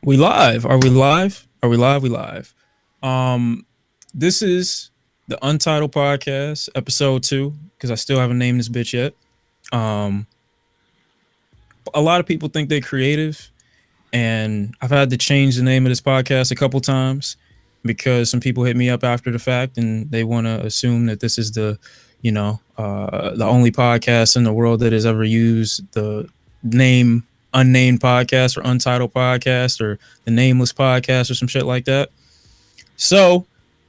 We live. Are we live? Are we live? We live. Um, this is the Untitled Podcast, episode 2, because I still haven't named this bitch yet. Um, a lot of people think they're creative, and I've had to change the name of this podcast a couple times because some people hit me up after the fact and they want to assume that this is the only podcast in the world that has ever used the name unnamed podcast or untitled podcast or the nameless podcast or some shit like that. So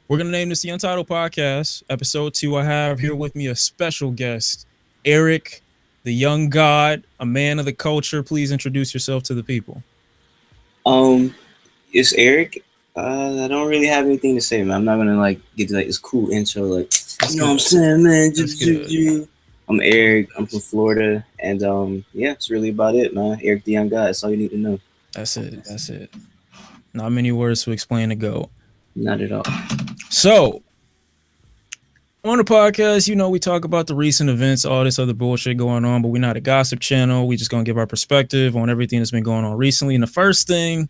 we're gonna name this the Untitled Podcast, episode 2. I have here with me a special guest, Eric, the young god, a man of the culture. Please introduce yourself to the people. Um, it's Eric. I don't really have anything to say, man. I'm not gonna get to this cool intro, That's what I'm good. saying, man. That's good. I'm Eric. I'm from Florida, and yeah, it's really about it, man. Eric the Young Guy. That's all you need to know. That's it. That's it. Not many words to explain the GOAT. Not at all. So on the podcast, we talk about the recent events, all this other bullshit going on, but we're not a gossip channel. We just gonna give our perspective on everything that's been going on recently. And the first thing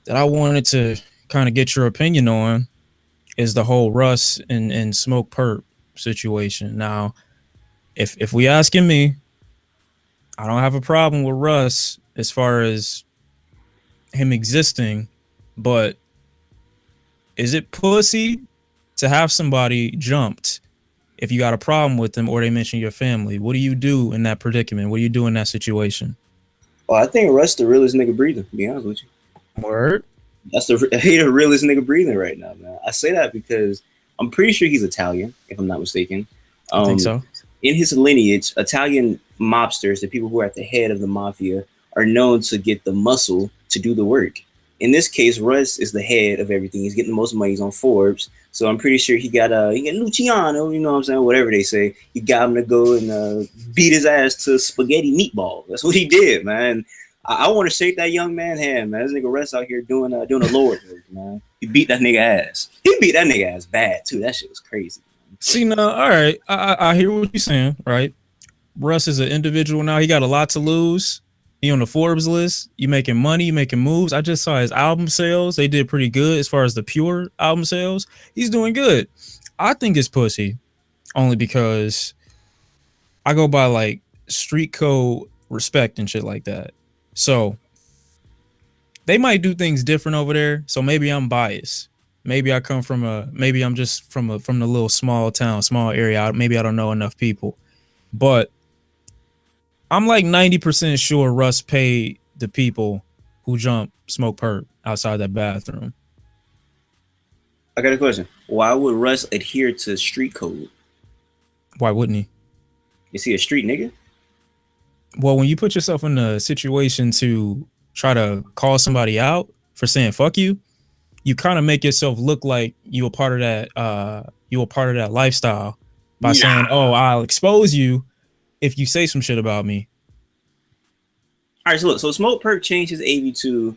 that I wanted to kind of get your opinion on is the whole Russ and Smokepurpp situation. Now, if we asking me, I don't have a problem with Russ as far as him existing, but is it pussy to have somebody jumped if you got a problem with them or they mention your family? What do you do in that predicament? What do you do in that situation? Well, I think Russ the realest nigga breathing. To be honest with you, Word? he the realest nigga breathing right now, man. I say that because I'm pretty sure he's Italian, if I'm not mistaken. I think so. In his lineage, Italian mobsters, the people who are at the head of the mafia, are known to get the muscle to do the work. In this case, Russ is the head of everything. He's getting the most money. He's on Forbes, so I'm pretty sure he got Luciano. You know what I'm saying? Whatever they say, he got him to go and beat his ass to spaghetti meatball. That's what he did, man. I want to shake that young man hand, man. This nigga Russ out here doing a Lord work, man. He beat that nigga ass. He beat that nigga ass bad too. That shit was crazy. See, now, all right, I hear what you're saying, right? Russ is an individual now. He got a lot to lose. He on the Forbes list. You making money, you making moves. I just saw his album sales. They did pretty good as far as the pure album sales. He's doing good. I think it's pussy only because I go by like street code respect and shit like that. So they might do things different over there. So maybe I'm biased. Maybe I come from maybe I'm just from the little small town, small area. Maybe I don't know enough people, but I'm like 90% sure Russ paid the people who jumped Smokepurpp outside that bathroom. I got a question. Why would Russ adhere to street code? Why wouldn't he? Is he a street nigga? Well, when you put yourself in a situation to try to call somebody out for saying fuck you, you kind of make yourself look like you a part of that lifestyle by saying, "Oh, I'll expose you if you say some shit about me." All right, so look, so Smokepurpp changed his AV to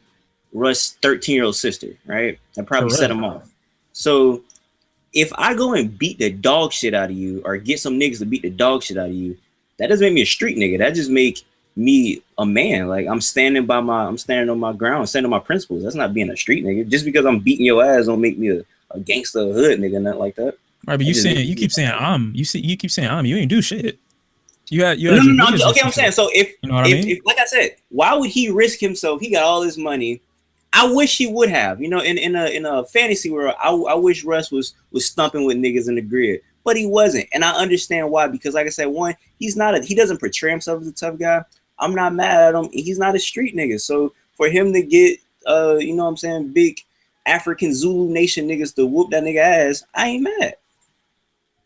Russ' 13-year-old sister, right? That probably set him off. So if I go and beat the dog shit out of you or get some niggas to beat the dog shit out of you, that doesn't make me a street nigga. That just make me a man. Like I'm standing on my ground, standing on my principles. That's not being a street nigga. Just because I'm beating your ass don't make me a gangster hood nigga, nothing like that. Right, but you keep saying I'm. You ain't do shit. You had no. Okay, I'm saying, so if you know what I mean? If like I said, why would he risk himself? He got all this money. I wish he would have. In a fantasy world, I wish Russ was stumping with niggas in the grid, but he wasn't, and I understand why. Because like I said, one, he doesn't portray himself as a tough guy. I'm not mad at him. He's not a street nigga. So for him to get big African Zulu Nation niggas to whoop that nigga ass, I ain't mad.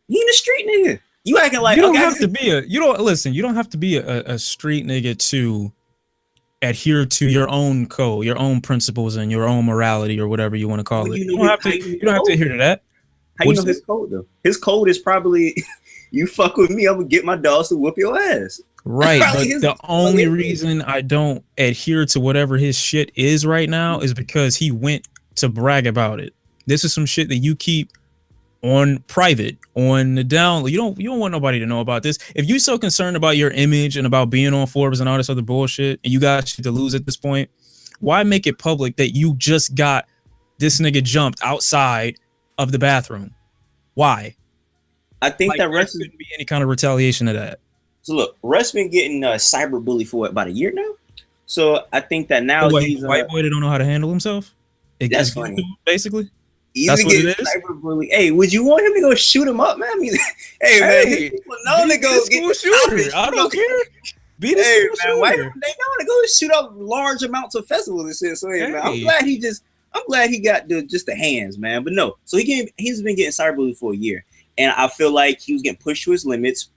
He ain't a street nigga. You acting like you don't have to be you don't have to be a street nigga to adhere to your own code, your own principles, and your own morality, or whatever you want to call it. You don't have to adhere to that. How you know his code though? His code is probably you fuck with me, I'm gonna get my dogs to whoop your ass. Right, but the only reason I don't adhere to whatever his shit is right now is because he went to brag about it. This is some shit that you keep on private, on the down. You don't want nobody to know about this. If you're so concerned about your image and about being on Forbes and all this other bullshit, and you got shit to lose at this point, Why make it public that you just got this nigga jumped outside of the bathroom? Why? I think that Russ couldn't be any kind of retaliation to that. So look, Russ been getting cyberbullied for about a year now. So I think that now he's a white boy that don't know how to handle himself. That's funny. Basically, that's what it is. Cyberbully. Hey, would you want him to go shoot him up, man? I mean, hey man, people know to go get shooter. I don't care. Be the hey man, why they know to go shoot up large amounts of festivals and shit. So hey, man, I'm glad he got the hands, man. But no, so he's been getting cyberbullied for a year, and I feel like he was getting pushed to his limits.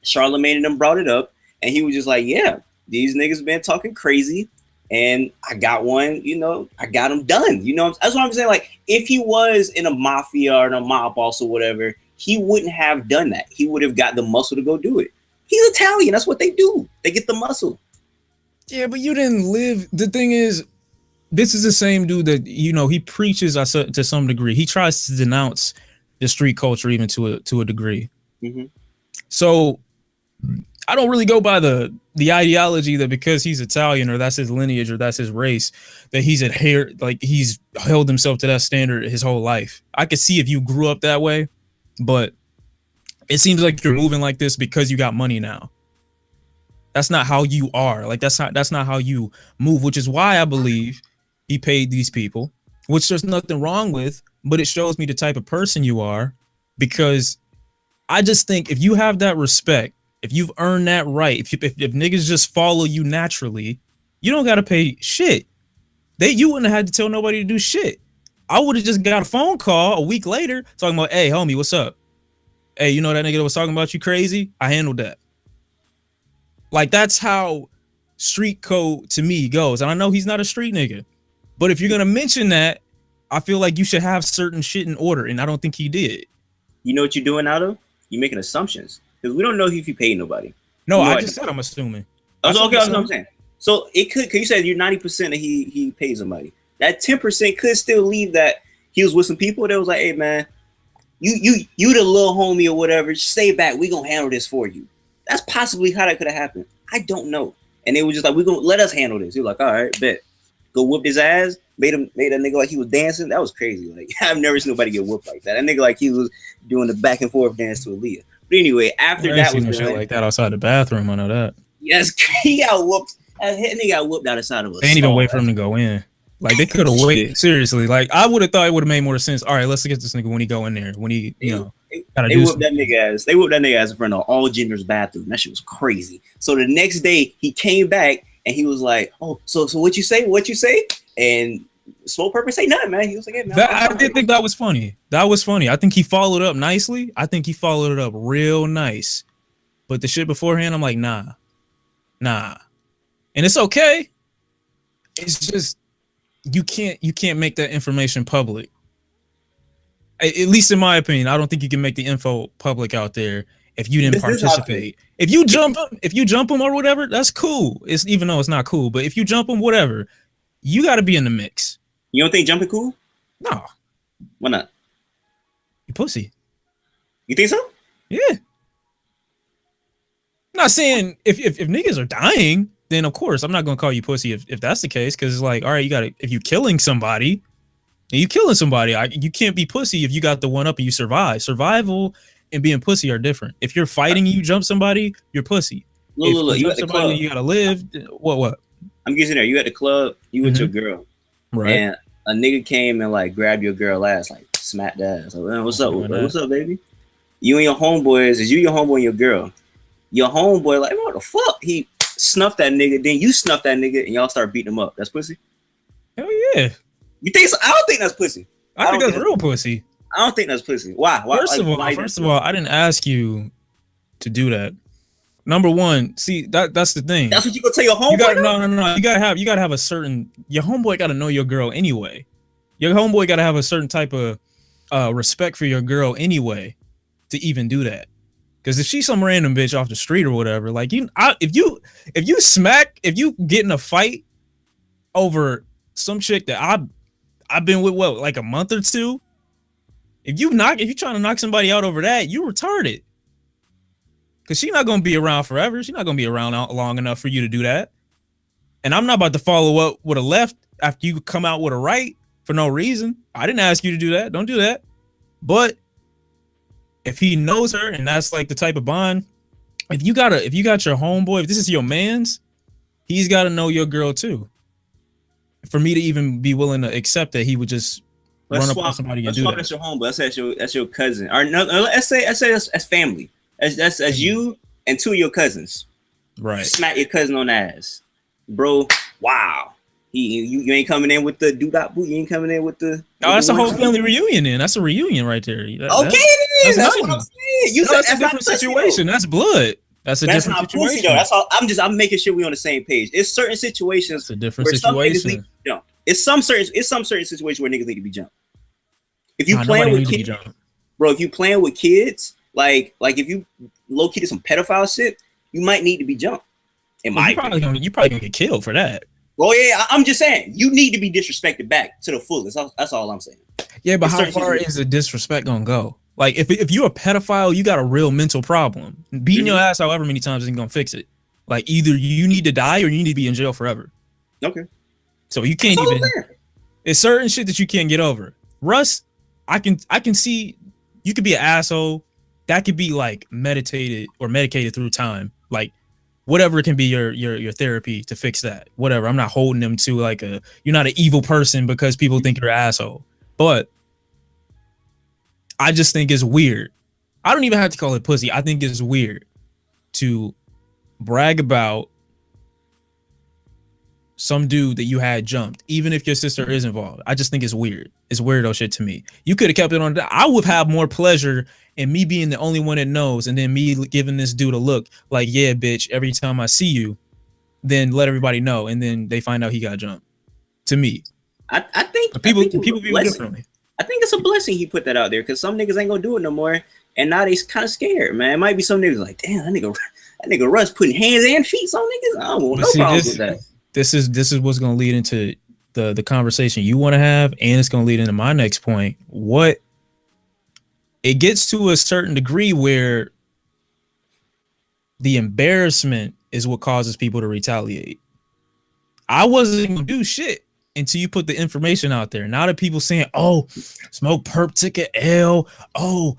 Charlamagne and them brought it up, and he was just like, yeah, these niggas been talking crazy, and I got one, I got him done. That's what I'm saying. Like, if he was in a mafia or in a mob boss or whatever, he wouldn't have done that. He would have got the muscle to go do it. He's Italian. That's what they do. They get the muscle. Yeah, but you didn't live. The thing is, this is the same dude that, he preaches to some degree. He tries to denounce the street culture even to a degree. Mm-hmm. So I don't really go by the ideology that because he's Italian or that's his lineage or that's his race, that he's held himself to that standard his whole life. I could see if you grew up that way, but it seems like you're moving like this because you got money now. That's not how you are. Like, that's not how you move, which is why I believe he paid these people, which there's nothing wrong with, but it shows me the type of person you are, because I just think if you have that respect, if you've earned that right, if niggas just follow you naturally, you don't got to pay shit. You wouldn't have had to tell nobody to do shit. I would have just got a phone call a week later talking about, hey, homie, what's up? Hey, you know that nigga that was talking about you crazy? I handled that. Like, that's how street code to me goes. And I know he's not a street nigga, but if you're going to mention that, I feel like you should have certain shit in order. And I don't think he did. You know what you're doing out of? You're making assumptions, because we don't know if he paid nobody. No, I just said I'm assuming. Okay, that's what I'm saying. So it could, because you said you're 90% that he paid somebody. That 10% could still leave that he was with some people that was like, hey man, you the little homie or whatever, stay back. We gonna handle this for you. That's possibly how that could have happened. I don't know. And they were just like, we're gonna let us handle this. He was like, all right, bet. Go whoop his ass. Made a nigga like he was dancing. That was crazy. Like, I've never seen nobody get whooped like that. That nigga like he was doing the back and forth dance to Aaliyah. But anyway, after that was shit like that outside the bathroom. I know that. Yes, he got whooped. That nigga got whooped out the side of us. They ain't even wait for him to go in. Like, they could have waited. Seriously. Like, I would have thought it would have made more sense. All right, let's get this nigga when he go in there. When he, they whooped that nigga ass. They whooped that nigga ass in front of all genders' bathroom. That shit was crazy. So the next day he came back and he was like, "Oh, so what you say? What you say?" And Smokepurpp say nothing, man. He was like, "Hey, man, I did think that was funny. That was funny. I think he followed up nicely. I think he followed it up real nice. But the shit beforehand, I'm like, nah. And it's okay. It's just you can't make that information public. At least in my opinion, I don't think you can make the info public out there if you didn't participate. If you jump him or whatever, that's cool. It's even though it's not cool, but if you jump him, whatever, you got to be in the mix. You don't think jumping cool? No. Why not? You pussy. You think so? Yeah. I'm not saying if niggas are dying, then of course I'm not gonna call you pussy if that's the case, because it's like, all right, you gotta, if you killing somebody, you can't be pussy if you got the one up and you survive. Survival and being pussy are different. If you're fighting and you jump somebody, you're pussy. Look, you at the club. You gotta live. What? I'm guessing there. You at the club, you with your girl. Right. And a nigga came and like grabbed your girl ass, like smacked the ass. Like, man, what's up? What's up, baby? You and your homeboys, is you your homeboy and your girl? Your homeboy, like, what the fuck? He snuffed that nigga, then you snuff that nigga, and y'all start beating him up. That's pussy? Hell yeah. You think so? I don't think that's pussy. I think that's real pussy. I don't think that's pussy. Why? First of all, I didn't ask you to do that. Number one, see, that's the thing. That's what you gonna tell your homeboy? No. You gotta have a certain. Your homeboy gotta know your girl anyway. Your homeboy gotta have a certain type of respect for your girl anyway to even do that. Because if she's some random bitch off the street or whatever, like if you get in a fight over some chick that I've been with like a month or two, if you trying to knock somebody out over that, you retarded. Because she's not gonna be around forever. She's not gonna be around long enough for you to do that. And I'm not about to follow up with a left after you come out with a right for no reason. I didn't ask you to do that. Don't do that. But if he knows her and that's like the type of bond, if you got your homeboy, if this is your man's, he's got to know your girl too. For me to even be willing to accept that he would just run up on somebody and do that. That's your homeboy. That's your cousin. Or no, let's say that's family. That's you and two of your cousins. Right. Smack your cousin on the ass. Bro, wow. You ain't coming in with the do-dot boot. You ain't coming in with the... Oh, that's a whole family reunion then. That's a reunion right there. Okay, it is. That's what I'm saying. That's a different situation. That's blood. That's a different situation. Pussy, though. That's all. I'm making sure we on the same page. It's certain situations. It's a different situation. It's some certain situations where niggas need to be jumped. If you playing with kids, bro, if you playing with kids, like if you low key to some pedophile shit, you might need to be jumped. You probably gonna get killed for that. Well, yeah, I'm just saying you need to be disrespected back to the fullest. That's all I'm saying. Yeah, but how far is the disrespect gonna go? Like if you're a pedophile, you got a real mental problem. Beating your ass however many times isn't gonna fix it. Like either you need to die or you need to be in jail forever. Okay. So you can't even. It's certain shit that you can't get over. Russ, I can see you could be an asshole. That could be like medicated through time. Like whatever can be your therapy to fix that. Whatever. I'm not holding them to like you're not an evil person because people think you're an asshole. But I just think it's weird. I don't even have to call it pussy. I think it's weird to brag about some dude that you had jumped, even if your sister is involved. I just think it's weird. It's weirdo shit to me. You could have kept it on. I would have more pleasure in me being the only one that knows, and then me giving this dude a look like, yeah, bitch, every time I see you, then let everybody know, and then they find out he got jumped. To me, I think people view it differently. I think it's a blessing he put that out there because some niggas ain't gonna do it no more, and now they kind of scared, man. It might be some niggas like, damn, that nigga Russ putting hands and feet on niggas. I don't want no problem with that. This is what's going to lead into the conversation you want to have, and it's going to lead into my next point. What it gets to a certain degree where the embarrassment is what causes people to retaliate. I wasn't going to do shit until you put the information out there. Now that people saying, "Oh, Smokepurpp took an L. Oh,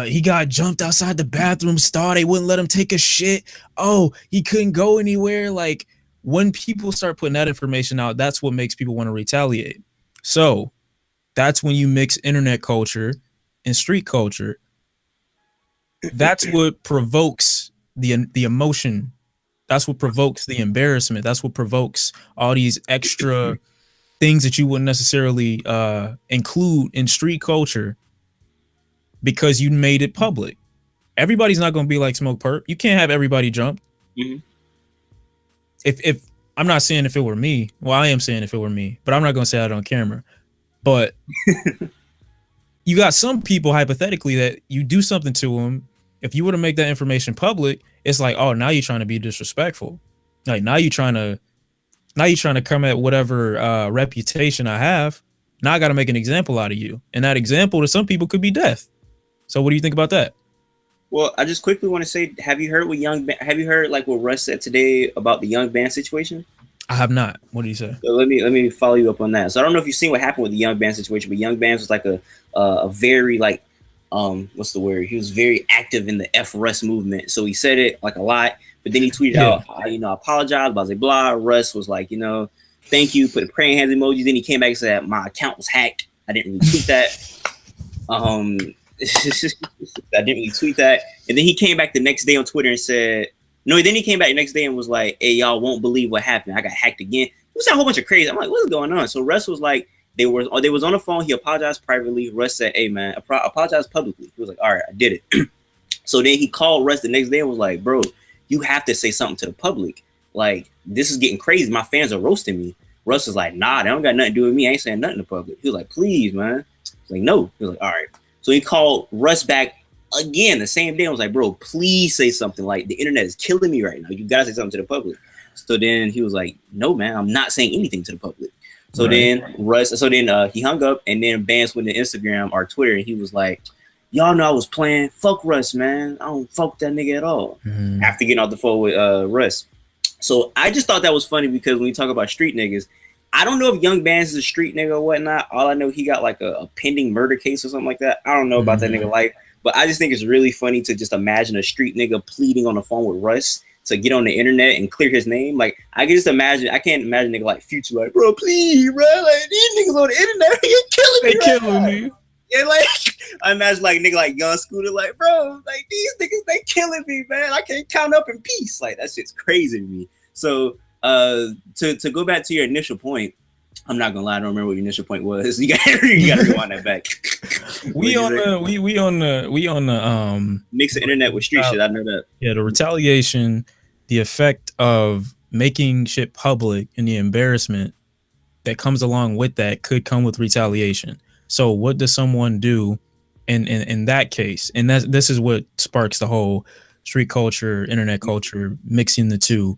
he got jumped outside the bathroom stall. They wouldn't let him take a shit. Oh, he couldn't go anywhere." Like, when people start putting that information out, that's what makes people want to retaliate. So that's when you mix internet culture and street culture. That's what provokes the emotion. That's what provokes the embarrassment. That's what provokes all these extra things that you wouldn't necessarily include in street culture because you made it public. Everybody's not going to be like Smokepurpp. You can't have everybody jump. Mm-hmm. If I'm not saying if it were me, well, I am saying if it were me, but I'm not going to say that on camera. But you got some people hypothetically that you do something to them. If you were to make that information public, it's like, oh, now you're trying to be disrespectful. Like now you're trying to come at whatever reputation I have. Now I got to make an example out of you, and that example to some people could be death. So what do you think about that? Well, I just quickly want to say, have you heard like what Russ said today about the Young Band situation? I have not. What did he say? So let me follow you up on that. So I don't know if you've seen what happened with the Young Band situation, but Young Band was like a very like what's the word? He was very active in the F Russ movement. So he said it like a lot, but then he tweeted out, I apologize, blah blah blah. Russ was like, thank you, put a praying hands emoji. Then he came back and said my account was hacked. I didn't really tweet that. I didn't really tweet that. And then he came back the next day on Twitter and said, then he came back the next day and was like, hey, y'all won't believe what happened. I got hacked again. It was a whole bunch of crazy. I'm like, what's going on? So Russ was like, they was on the phone. He apologized privately. Russ said, hey, man, apologize publicly. He was like, all right, I did it. So then he called Russ the next day and was like, bro, you have to say something to the public. Like, this is getting crazy. My fans are roasting me. Russ was like, nah, they don't got nothing to do with me. I ain't saying nothing to public. He was like, please, man. He was like, no. He was like, all right. So he called Russ back again the same day. I was like, bro, please say something. Like, the internet is killing me right now. You got to say something to the public. So then he was like, no, man, I'm not saying anything to the public. So then he hung up, and then Vance went to Instagram or Twitter, and he was like, y'all know I was playing. Fuck Russ, man. I don't fuck that nigga at all. Mm-hmm. After getting off the phone with Russ. So I just thought that was funny because when we talk about street niggas, I don't know if Young Bands is a street nigga or whatnot. All I know, he got like a pending murder case or something like that. I don't know about that nigga life, but I just think it's really funny to just imagine a street nigga pleading on the phone with Russ to get on the internet and clear his name. Like, I can just imagine, I can't imagine a nigga like Future, like, bro, please, bro, like, these niggas on the internet, you're killing me. They killing me. Yeah, like, I imagine like nigga like Young Scooter, like, bro, like, these niggas, they killing me, man. I can't count up in peace. Like, that shit's crazy to me. So, to go back to your initial point, I'm not gonna lie, I don't remember what your initial point was. You gotta rewind that back. we on the mix the internet with street shit. I know that. Yeah, the retaliation, the effect of making shit public, and the embarrassment that comes along with that could come with retaliation. So what does someone do in that case? And this is what sparks the whole street culture, internet culture, mixing the two.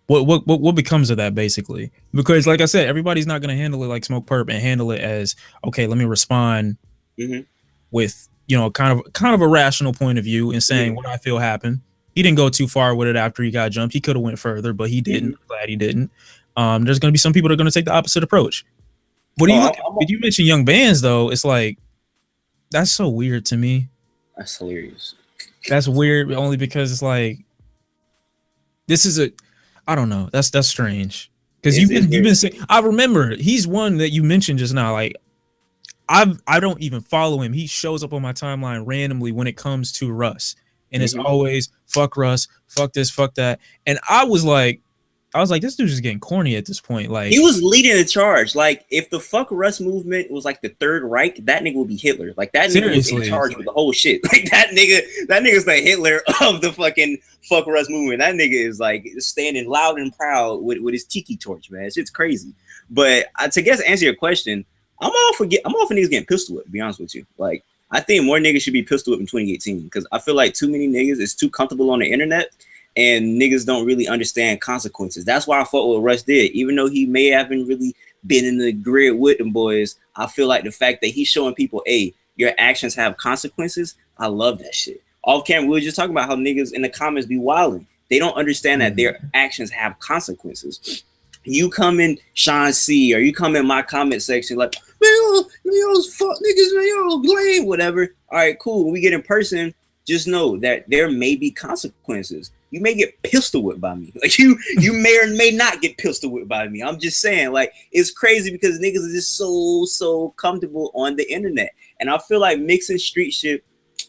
What becomes of that, basically? Because like I said, everybody's not going to handle it like Smokepurpp and handle it as, okay, let me respond with, you know, kind of a rational point of view and saying what I feel happened. He didn't go too far with it after he got jumped. He could have went further, but he didn't. Glad he didn't. There's going to be some people that are going to take the opposite approach. What do you look at? If you mention Young Bands, though, it's like, that's so weird to me. That's hilarious. That's weird only because it's like, this is I don't know. That's strange. Because you've been saying, I remember he's one that you mentioned just now. Like, I don't even follow him. He shows up on my timeline randomly when it comes to Russ. And it's always fuck Russ, fuck this, fuck that. And I was like, this dude's just getting corny at this point. Like, he was leading the charge. Like, if the fuck Russ movement was like the Third Reich, that nigga would be Hitler. Like, that nigga was in charge with the whole shit. Like, that nigga's the Hitler of the fucking fuck Russ movement. That nigga is like standing loud and proud with his tiki torch, man. It's crazy. But to answer your question, I'm all for niggas getting pistol whipped, to be honest with you. Like, I think more niggas should be pistol whipped in 2018 because I feel like too many niggas is too comfortable on the internet. And niggas don't really understand consequences. That's why I fought what Russ did. Even though he may haven't really been in the grid with them boys, I feel like the fact that he's showing people, hey, your actions have consequences. I love that shit. Off camera, we were just talking about how niggas in the comments be wilding. They don't understand that their actions have consequences. You come in Shawn C, or you come in my comment section like, man, y'all fuck niggas, man, y'all lame, whatever. All right, cool. When we get in person, just know that there may be consequences. You may get pistol whipped by me. Like, you may or may not get pistol whipped by me. I'm just saying, like, it's crazy because niggas are just so comfortable on the internet. And I feel like mixing street shit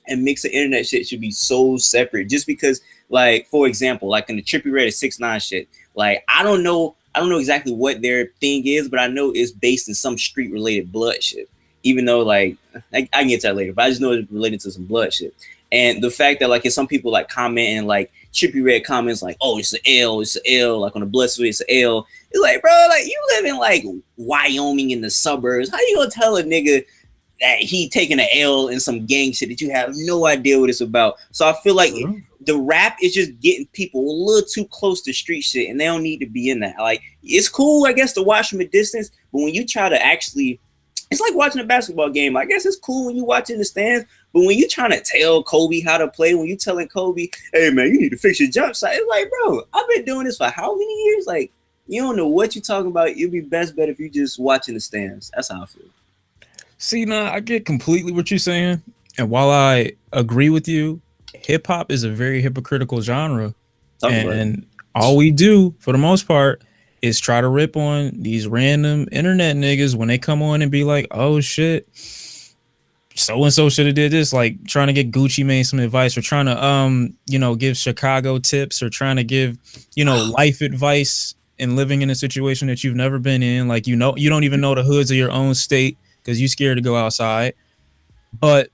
and mixing internet shit should be so separate. Just because, like, for example, like in the Trippie Redd 6ix9ine shit, like, I don't know exactly what their thing is, but I know it's based in some street related blood shit. Even though, like, I can get to that later, but I just know it's related to some blood shit. And the fact that, like, if some people like comment and like Trippie Redd comments like, oh, it's an L, like on the blood suite, it's an L. It's like, bro, like, you live in like Wyoming in the suburbs. How you gonna tell a nigga that he taking an L in some gang shit that you have no idea what it's about? So I feel like the rap is just getting people a little too close to street shit, and they don't need to be in that. Like, it's cool, I guess, to watch from a distance, but when you try to actually, it's like watching a basketball game. I guess it's cool when you watch in the stands, but when you trying to tell Kobe how to play, when you telling Kobe, hey man, you need to fix your jump shot, it's like, bro, I've been doing this for how many years? Like, you don't know what you're talking about. It'd be best bet if you just watching the stands. That's how I feel. See, now I get completely what you're saying, and while I agree with you, hip hop is a very hypocritical genre, and all we do for the most part is try to rip on these random internet niggas when they come on and be like, oh shit, so and so should have did this, like trying to get Gucci Mane some advice, or trying to give Chicago tips, or trying to give life advice and living in a situation that you've never been in, like you don't even know the hoods of your own state because you're scared to go outside. But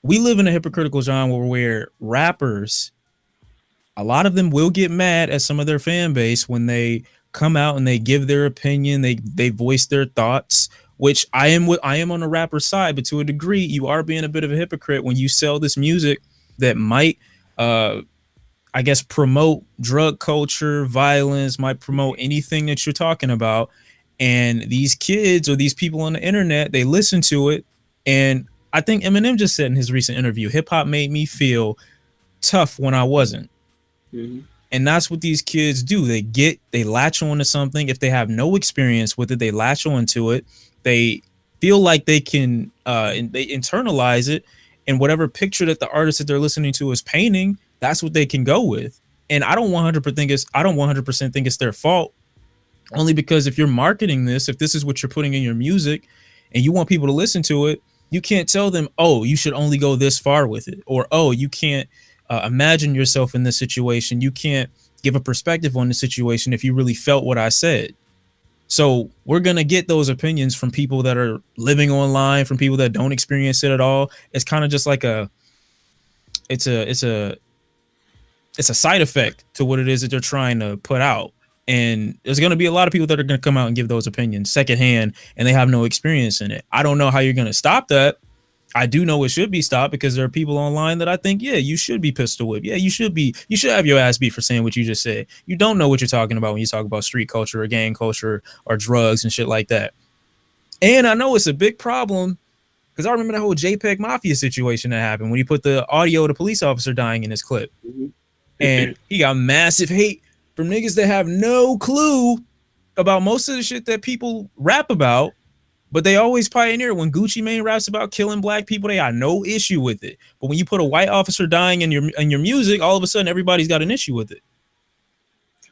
we live in a hypocritical genre where rappers, a lot of them will get mad at some of their fan base when they come out and they give their opinion, they voice their thoughts, which I am on the rapper side, but to a degree, you are being a bit of a hypocrite when you sell this music that might, I guess, promote drug culture, violence, might promote anything that you're talking about. And these kids or these people on the internet, they listen to it. And I think Eminem just said in his recent interview, hip hop made me feel tough when I wasn't. And that's what these kids do. They latch on to something. If they have no experience with it, they latch on to it. They feel like they can and they internalize it, and whatever picture that the artist that they're listening to is painting, that's what they can go with. And I don't 100% think it's their fault, only because if you're marketing this, if this is what you're putting in your music and you want people to listen to it, you can't tell them, oh, you should only go this far with it, or oh, you can't imagine yourself in this situation. You can't give a perspective on the situation if you really felt what I said. So we're gonna get those opinions from people that are living online, from people that don't experience it at all. It's kind of just like it's a side effect to what it is that they're trying to put out. And there's going to be a lot of people that are going to come out and give those opinions secondhand, and they have no experience in it. I don't know how you're going to stop that. I do know it should be stopped, because there are people online that I think, yeah, you should be pistol whipped. Yeah, you should have your ass beat for saying what you just said. You don't know what you're talking about when you talk about street culture or gang culture or drugs and shit like that. And I know it's a big problem, because I remember that whole JPEG Mafia situation that happened when he put the audio of the police officer dying in his clip. Mm-hmm. And he got massive hate from niggas that have no clue about most of the shit that people rap about, but they always pioneer. When Gucci Mane raps about killing black people, they got no issue with it. But when you put a white officer dying in your music, all of a sudden everybody's got an issue with it.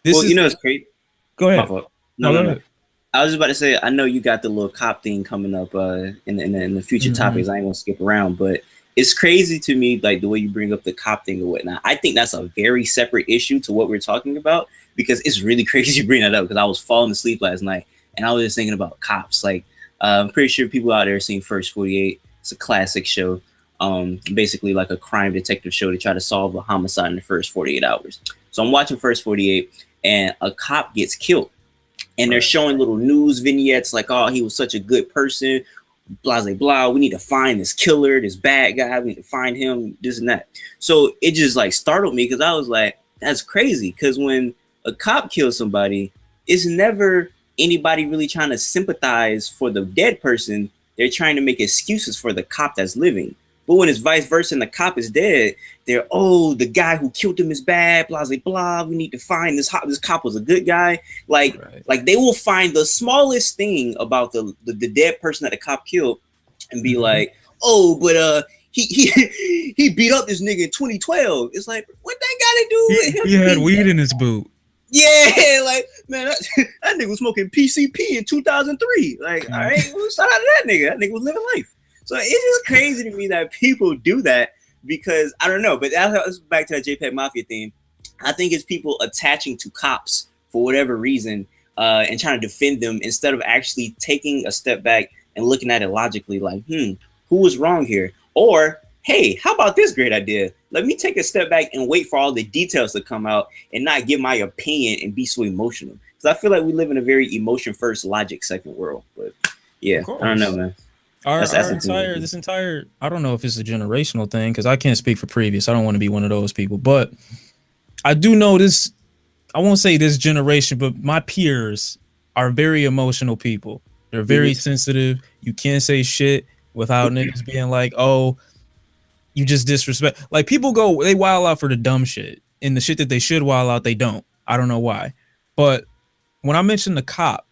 It's crazy. Go ahead. No. I was just about to say, I know you got the little cop thing coming up in the future topics. I ain't gonna skip around, but it's crazy to me, like the way you bring up the cop thing or whatnot. I think that's a very separate issue to what we're talking about, because it's really crazy you bring that up, because I was falling asleep last night and I was just thinking about cops. Like, I'm pretty sure people out there seen First 48. It's a classic show. Basically like a crime detective show to try to solve a homicide in the first 48 hours. So I'm watching First 48 and a cop gets killed. And they're showing little news vignettes like, oh, he was such a good person, blah, blah, blah. We need to find this killer, this bad guy. We need to find him, this and that. So it just like startled me, because I was like, that's crazy. Because when a cop kills somebody, it's never anybody really trying to sympathize for the dead person. They're trying to make excuses for the cop that's living. But when it's vice versa and the cop is dead, they're, oh, the guy who killed him is bad, blah, blah, blah. We need to find this cop was a good guy. Like they will find the smallest thing about the dead person that the cop killed and be like, oh, but he beat up this nigga in 2012. It's like, what that got to do with him? He had weed in his boot. Yeah, like, man, that nigga was smoking PCP in 2003. Like, all right, well, shout out to that nigga. That nigga was living life. So it's just crazy to me that people do that, because I don't know. But that's back to that JPEG Mafia thing. I think it's people attaching to cops for whatever reason and trying to defend them, instead of actually taking a step back and looking at it logically, like, who was wrong here? Or, hey, how about this great idea? Let me take a step back and wait for all the details to come out and not give my opinion and be so emotional. Because I feel like we live in a very emotion first, logic second world. But yeah, I don't know, man. This entire, I don't know if it's a generational thing, because I can't speak for previous. I don't want to be one of those people, but I do know this. I won't say this generation, but my peers are very emotional people. They're very sensitive. You can't say shit without niggas being like, oh, you just disrespect. Like, people they wild out for the dumb shit, and the shit that they should wild out, they don't. I don't know why. But when I mentioned the cop,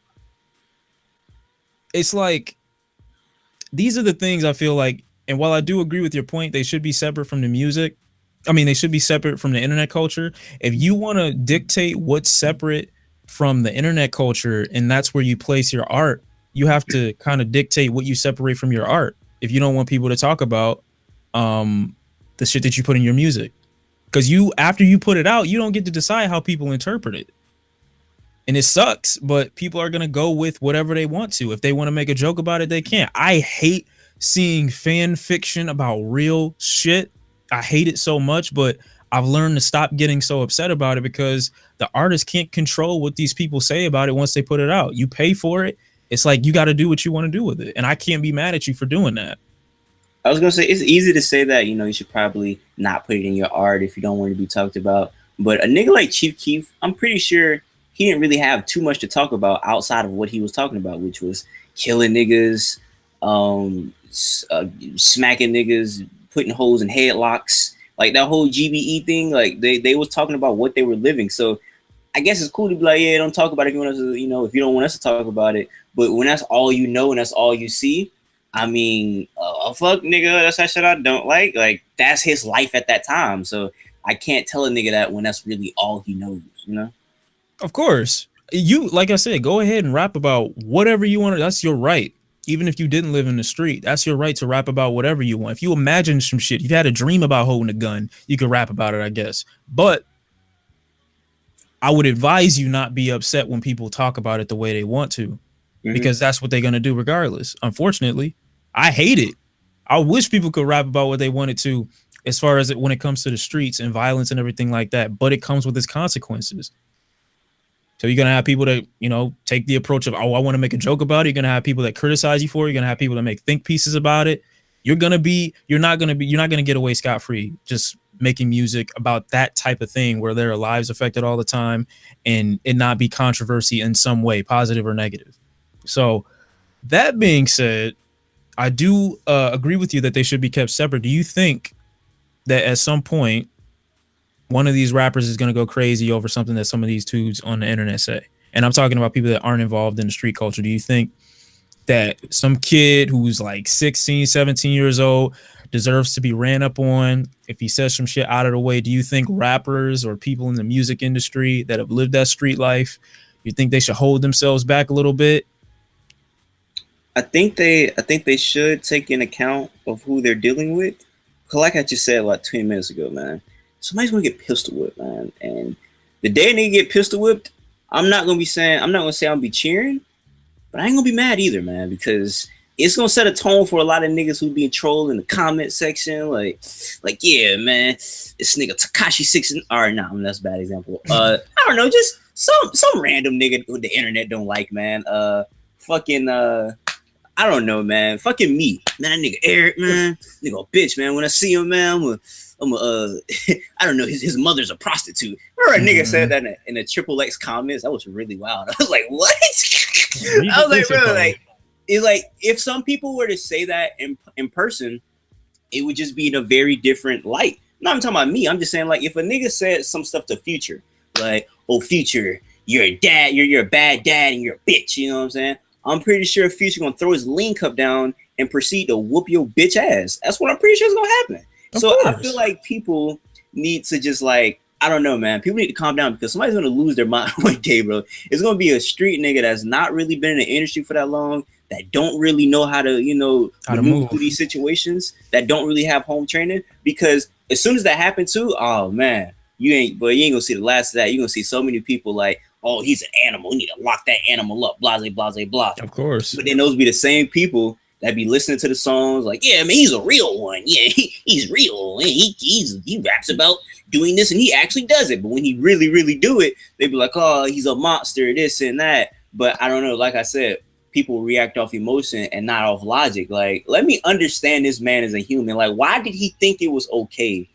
it's like, these are the things I feel like, and while I do agree with your point, they should be separate from the music. I mean, they should be separate from the internet culture. If you want to dictate what's separate from the internet culture, and that's where you place your art, you have to kind of dictate what you separate from your art. If you don't want people to talk about the shit that you put in your music, because after you put it out, you don't get to decide how people interpret it. And it sucks, but people are going to go with whatever they want to. If they want to make a joke about it, they can. I hate seeing fan fiction about real shit. I hate it so much, but I've learned to stop getting so upset about it, because the artist can't control what these people say about it once they put it out. You pay for it. It's like, you got to do what you want to do with it. And I can't be mad at you for doing that. I was going to say, it's easy to say that, you should probably not put it in your art if you don't want to be talked about. But a nigga like Chief Keef, I'm pretty sure he didn't really have too much to talk about outside of what he was talking about, which was killing niggas, smacking niggas, putting hoes in headlocks, like that whole GBE thing. Like they was talking about what they were living. So I guess it's cool to be like, yeah, don't talk about it if you want us to, if you don't want us to talk about it. But when that's all you know and that's all you see, I mean, fuck nigga, that's that shit I don't like. Like that's his life at that time. So I can't tell a nigga that when that's really all he knows, Of course. You, like I said, go ahead and rap about whatever you want. That's your right. Even if you didn't live in the street, that's your right to rap about whatever you want. If you imagine some shit, if you had a dream about holding a gun, you could rap about it, I guess. But I would advise you not be upset when people talk about it the way they want to, because that's what they're going to do regardless. Unfortunately, I hate it. I wish people could rap about what they wanted to as far as when it comes to the streets and violence and everything like that, but it comes with its consequences. So you're going to have people that, take the approach of, oh, I want to make a joke about it. You're going to have people that criticize you for it. You're going to have people that make think pieces about it. You're not going to get away scot-free just making music about that type of thing where there are lives affected all the time and it not be controversy in some way, positive or negative. So that being said, I do agree with you that they should be kept separate. Do you think that at some point one of these rappers is going to go crazy over something that some of these dudes on the internet say? And I'm talking about people that aren't involved in the street culture. Do you think that some kid who's like 16, 17 years old deserves to be ran up on if he says some shit out of the way? Do you think rappers or people in the music industry that have lived that street life, you think they should hold themselves back a little bit? I think they should take in account of who they're dealing with. Cause like I just said like 20 minutes ago, man, somebody's gonna get pistol whipped, man. And the day they get pistol whipped, I'm not gonna say I'm gonna be cheering, but I ain't gonna be mad either, man, because it's gonna set a tone for a lot of niggas who be trolled in the comment section, like yeah, man, this nigga Tekashi 6 or nah, that's a bad example. I don't know, just some random nigga who the internet don't like, man. I don't know, man. Fucking me, man. That nigga Eric, man. Nigga a bitch, man. When I see him, man, I don't know. His mother's a prostitute. Remember a nigga said that in the Triple X comments? That was really wild. I was like, what? I was like, bro, like, it's like if some people were to say that in person, it would just be in a very different light. No, I'm talking about me. I'm just saying, like, if a nigga said some stuff to Future, like, oh, Future, you're a dad, you're a bad dad, and you're a bitch. You know what I'm saying? I'm pretty sure Future gonna throw his lean cup down and proceed to whoop your bitch ass. That's what I'm pretty sure is gonna happen. So I feel like people need to just like, I don't know, man. People need to calm down because somebody's gonna lose their mind one day, bro. It's gonna be a street nigga that's not really been in the industry for that long, that don't really know how to, how to move through these situations, that don't really have home training. Because as soon as that happened too, oh man, you ain't gonna see the last of that. You're gonna see so many people like, oh, he's an animal. We need to lock that animal up. Blase, blase, blah. Of course. But then those be the same people that be listening to the songs like, yeah, man, he's a real one. Yeah, he's real. He raps about doing this and he actually does it. But when he really, really do it, they be like, oh, he's a monster, this and that. But I don't know. Like I said, people react off emotion and not off logic. Like, let me understand this man as a human. Like, why did he think it was okay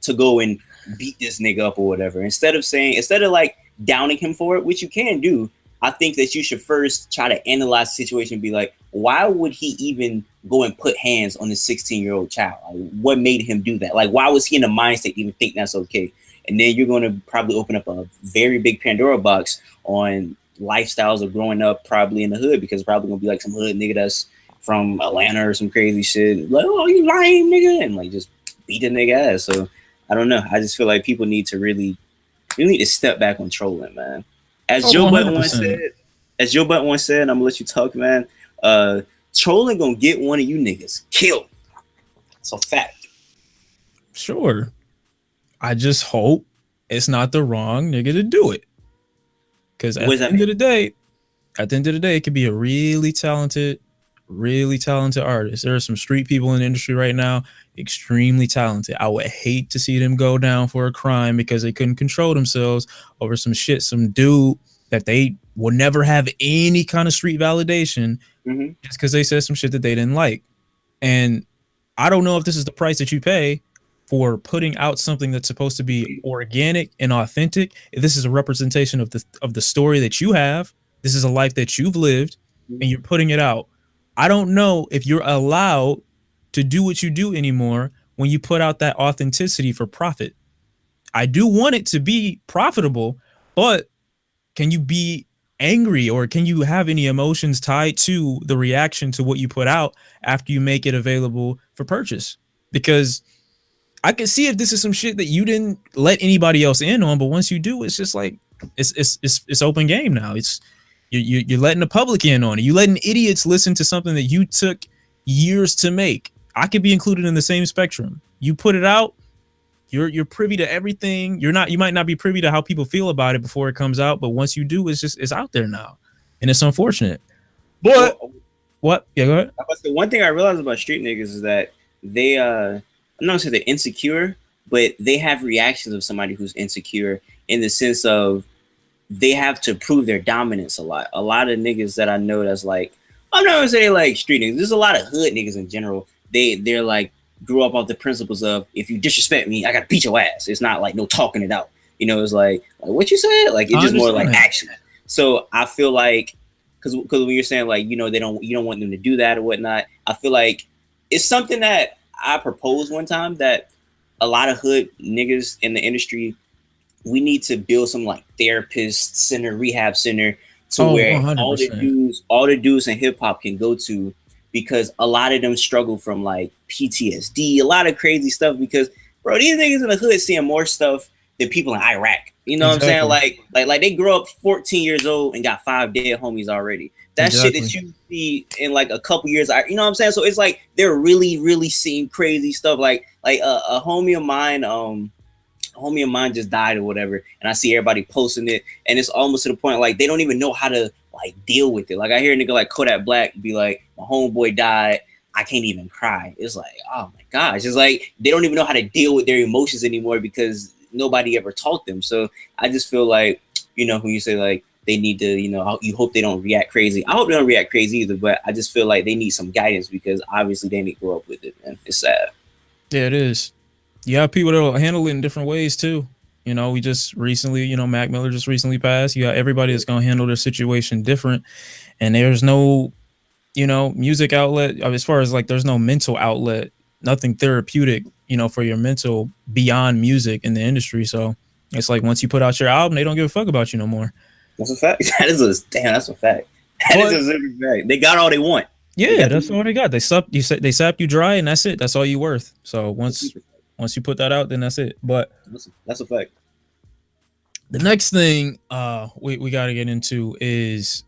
to go and beat this nigga up or whatever? Instead of like downing him for it, which you can do, I think that you should first try to analyze the situation and be like, why would he even go and put hands on this 16-year-old child? Like, what made him do that? Like, why was he in the mindset to even think that's okay? And then you're going to probably open up a very big Pandora box on lifestyles of growing up probably in the hood, because it's probably going to be like some hood nigga that's from Atlanta or some crazy shit. Like, oh, you lying, nigga? And like just beat the nigga ass. So I don't know. I just feel like people need to step back on trolling, man. As Joe Budden once said, and I'm gonna let you talk, man. Trolling gonna get one of you niggas killed. It's a fact. Sure. I just hope it's not the wrong nigga to do it. Because at the end of the day, it could be a really talented artist. There are some street people in the industry right now, extremely talented. I would hate to see them go down for a crime because they couldn't control themselves over some shit, some dude that they will never have any kind of street validation just because they said some shit that they didn't like. And I don't know if this is the price that you pay for putting out something that's supposed to be organic and authentic. If this is a representation of the story that you have, this is a life that you've lived, and you're putting it out. I don't know if you're allowed to do what you do anymore when you put out that authenticity for profit. I do want it to be profitable, but can you be angry or can you have any emotions tied to the reaction to what you put out after you make it available for purchase? Because I can see if this is some shit that you didn't let anybody else in on, but once you do, it's just like it's open game now. It's you're letting the public in on it. You letting idiots listen to something that you took years to make. I could be included in the same spectrum. You put it out, you're privy to everything. You might not be privy to how people feel about it before it comes out, but once you do, it's out there now, and it's unfortunate. But what? Yeah, go ahead. The one thing I realized about street niggas is that they I'm not gonna say they're insecure, but they have reactions of somebody who's insecure in the sense of they have to prove their dominance a lot. A lot of niggas that I know that's like, I'm not gonna say like street niggas. There's a lot of hood niggas in general. They're like grew up off the principles of if you disrespect me, I gotta beat your ass. It's not like no talking it out. You know, it's like what you said. Like it's just more like action. So I feel like because when you're saying like you don't want them to do that or whatnot, I feel like it's something that I proposed one time that a lot of hood niggas in the industry, we need to build some like therapist center, rehab center to where 100%. all the dudes in hip hop can go to, because a lot of them struggle from like PTSD, a lot of crazy stuff. Because bro, these niggas in the hood seeing more stuff than people in Iraq. You know what I'm saying? Like they grow up 14 years old and got 5 dead homies already. That shit that you see in like a couple years, you know what I'm saying? So it's like they're really, really seeing crazy stuff. Like a homie of mine just died or whatever, and I see everybody posting it, and it's almost to the point like they don't even know how to like deal with it. Like I hear a nigga like Kodak Black be like, my homeboy died, I can't even cry. It's like, oh my gosh, it's like they don't even know how to deal with their emotions anymore because nobody ever taught them. So I just feel like, when you say like they need to, you hope they don't react crazy. I hope they don't react crazy either, but I just feel like they need some guidance because obviously they didn't grow up with it, man. It's sad. Yeah, it is. You have people that will handle it in different ways too. We just recently, Mac Miller just recently passed. You got everybody that's gonna handle their situation different, and there's no, music outlet as far as like there's no mental outlet, nothing therapeutic, for your mental beyond music in the industry. So it's like once you put out your album, they don't give a fuck about you no more. That's a fact. That's a fact. That is a fact. They got all they want. Yeah, that's all they got. They sap you dry, and that's it. That's all you worth. So once you put that out, then that's it. But that's a fact. The next thing we got to get into is,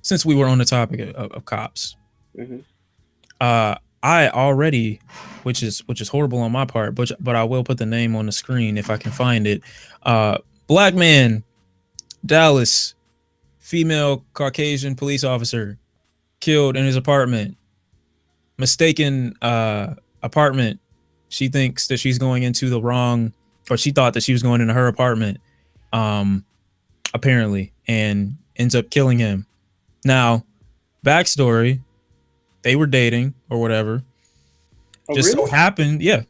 since we were on the topic of cops, I already, which is horrible on my part, but I will put the name on the screen if I can find it. Black man, Dallas, female Caucasian police officer killed in his apartment. Mistaken apartment. She thinks that she's going into the wrong, or she thought that she was going into her apartment, apparently, and ends up killing him. Now, backstory, they were dating or whatever. Oh, just really? So happened, yeah.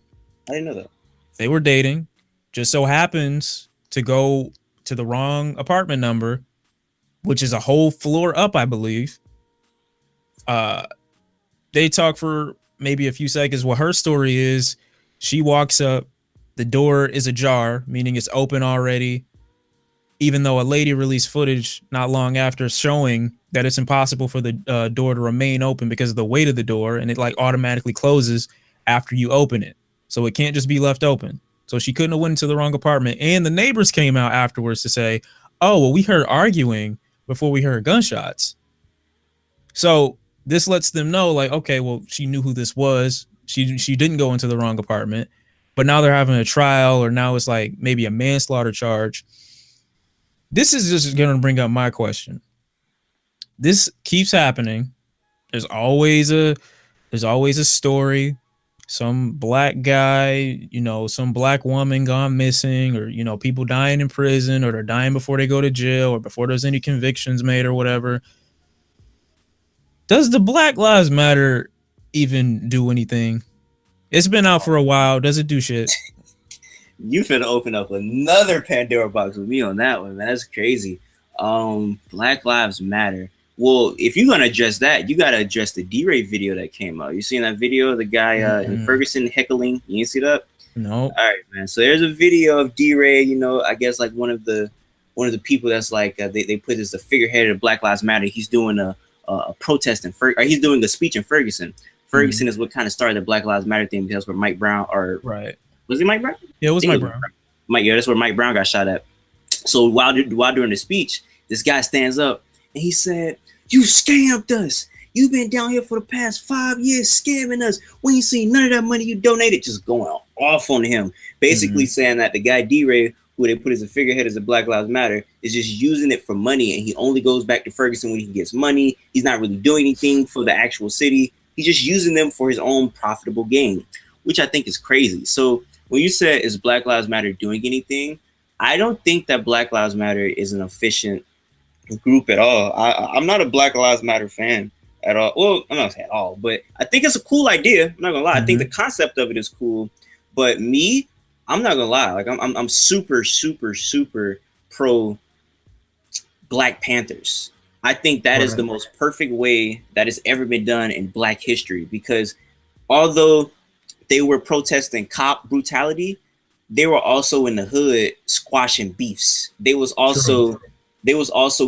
I didn't know that. They were dating. Just so happens to go to the wrong apartment number, which is a whole floor up, I believe. They talk for maybe a few seconds. What her story is, she walks up, the door is ajar, meaning it's open already, even though a lady released footage not long after showing that it's impossible for the door to remain open because of the weight of the door, and it like automatically closes after you open it. So it can't just be left open. So she couldn't have went into the wrong apartment. And the neighbors came out afterwards to say, oh, well, we heard arguing before we heard gunshots. So this lets them know, like, okay, well, she knew who this was. She didn't go into the wrong apartment, but now they're having a trial, or now it's like maybe a manslaughter charge. This is just going to bring up my question. This keeps happening. There's always a story. Some black guy, some black woman gone missing, or, people dying in prison, or they're dying before they go to jail, or before there's any convictions made or whatever. Does the Black Lives Matter even do anything? It's been out for a while. Does it do shit? You finna open up another Pandora box with me on that one, man. That's crazy. Black Lives Matter. Well, if you're gonna address that, you gotta address the D-Ray video that came out. You seen that video? The guy in Ferguson heckling. You didn't see that? No. All right, man. So there's a video of D-Ray. You know, I guess like one of the people that's like they put as the figurehead of Black Lives Matter. He's doing a protest in he's doing a speech in Ferguson. Ferguson is what kind of started the Black Lives Matter thing, because that's where Mike Brown was it Mike Brown? Yeah, it was Mike Brown. That's where Mike Brown got shot at. So while during the speech, this guy stands up and he said, "You scammed us. You've been down here for the past 5 years scamming us. We ain't seen none of that money you donated." Just going off on him, basically saying that the guy D-Ray, who they put as a figurehead as a Black Lives Matter, is just using it for money, and he only goes back to Ferguson when he gets money. He's not really doing anything for the actual city. He's just using them for his own profitable gain, which I think is crazy. So when you said, is Black Lives Matter doing anything? I don't think that Black Lives Matter is an efficient group at all. I'm not a Black Lives Matter fan at all. Well, I'm not saying at all, but I think it's a cool idea. I'm not gonna lie. I think the concept of it is cool, but me, I'm not gonna lie. Like I'm super pro Black Panthers. I think that is the most perfect way that has ever been done in Black history, because although they were protesting cop brutality, they were also in the hood squashing beefs. They was also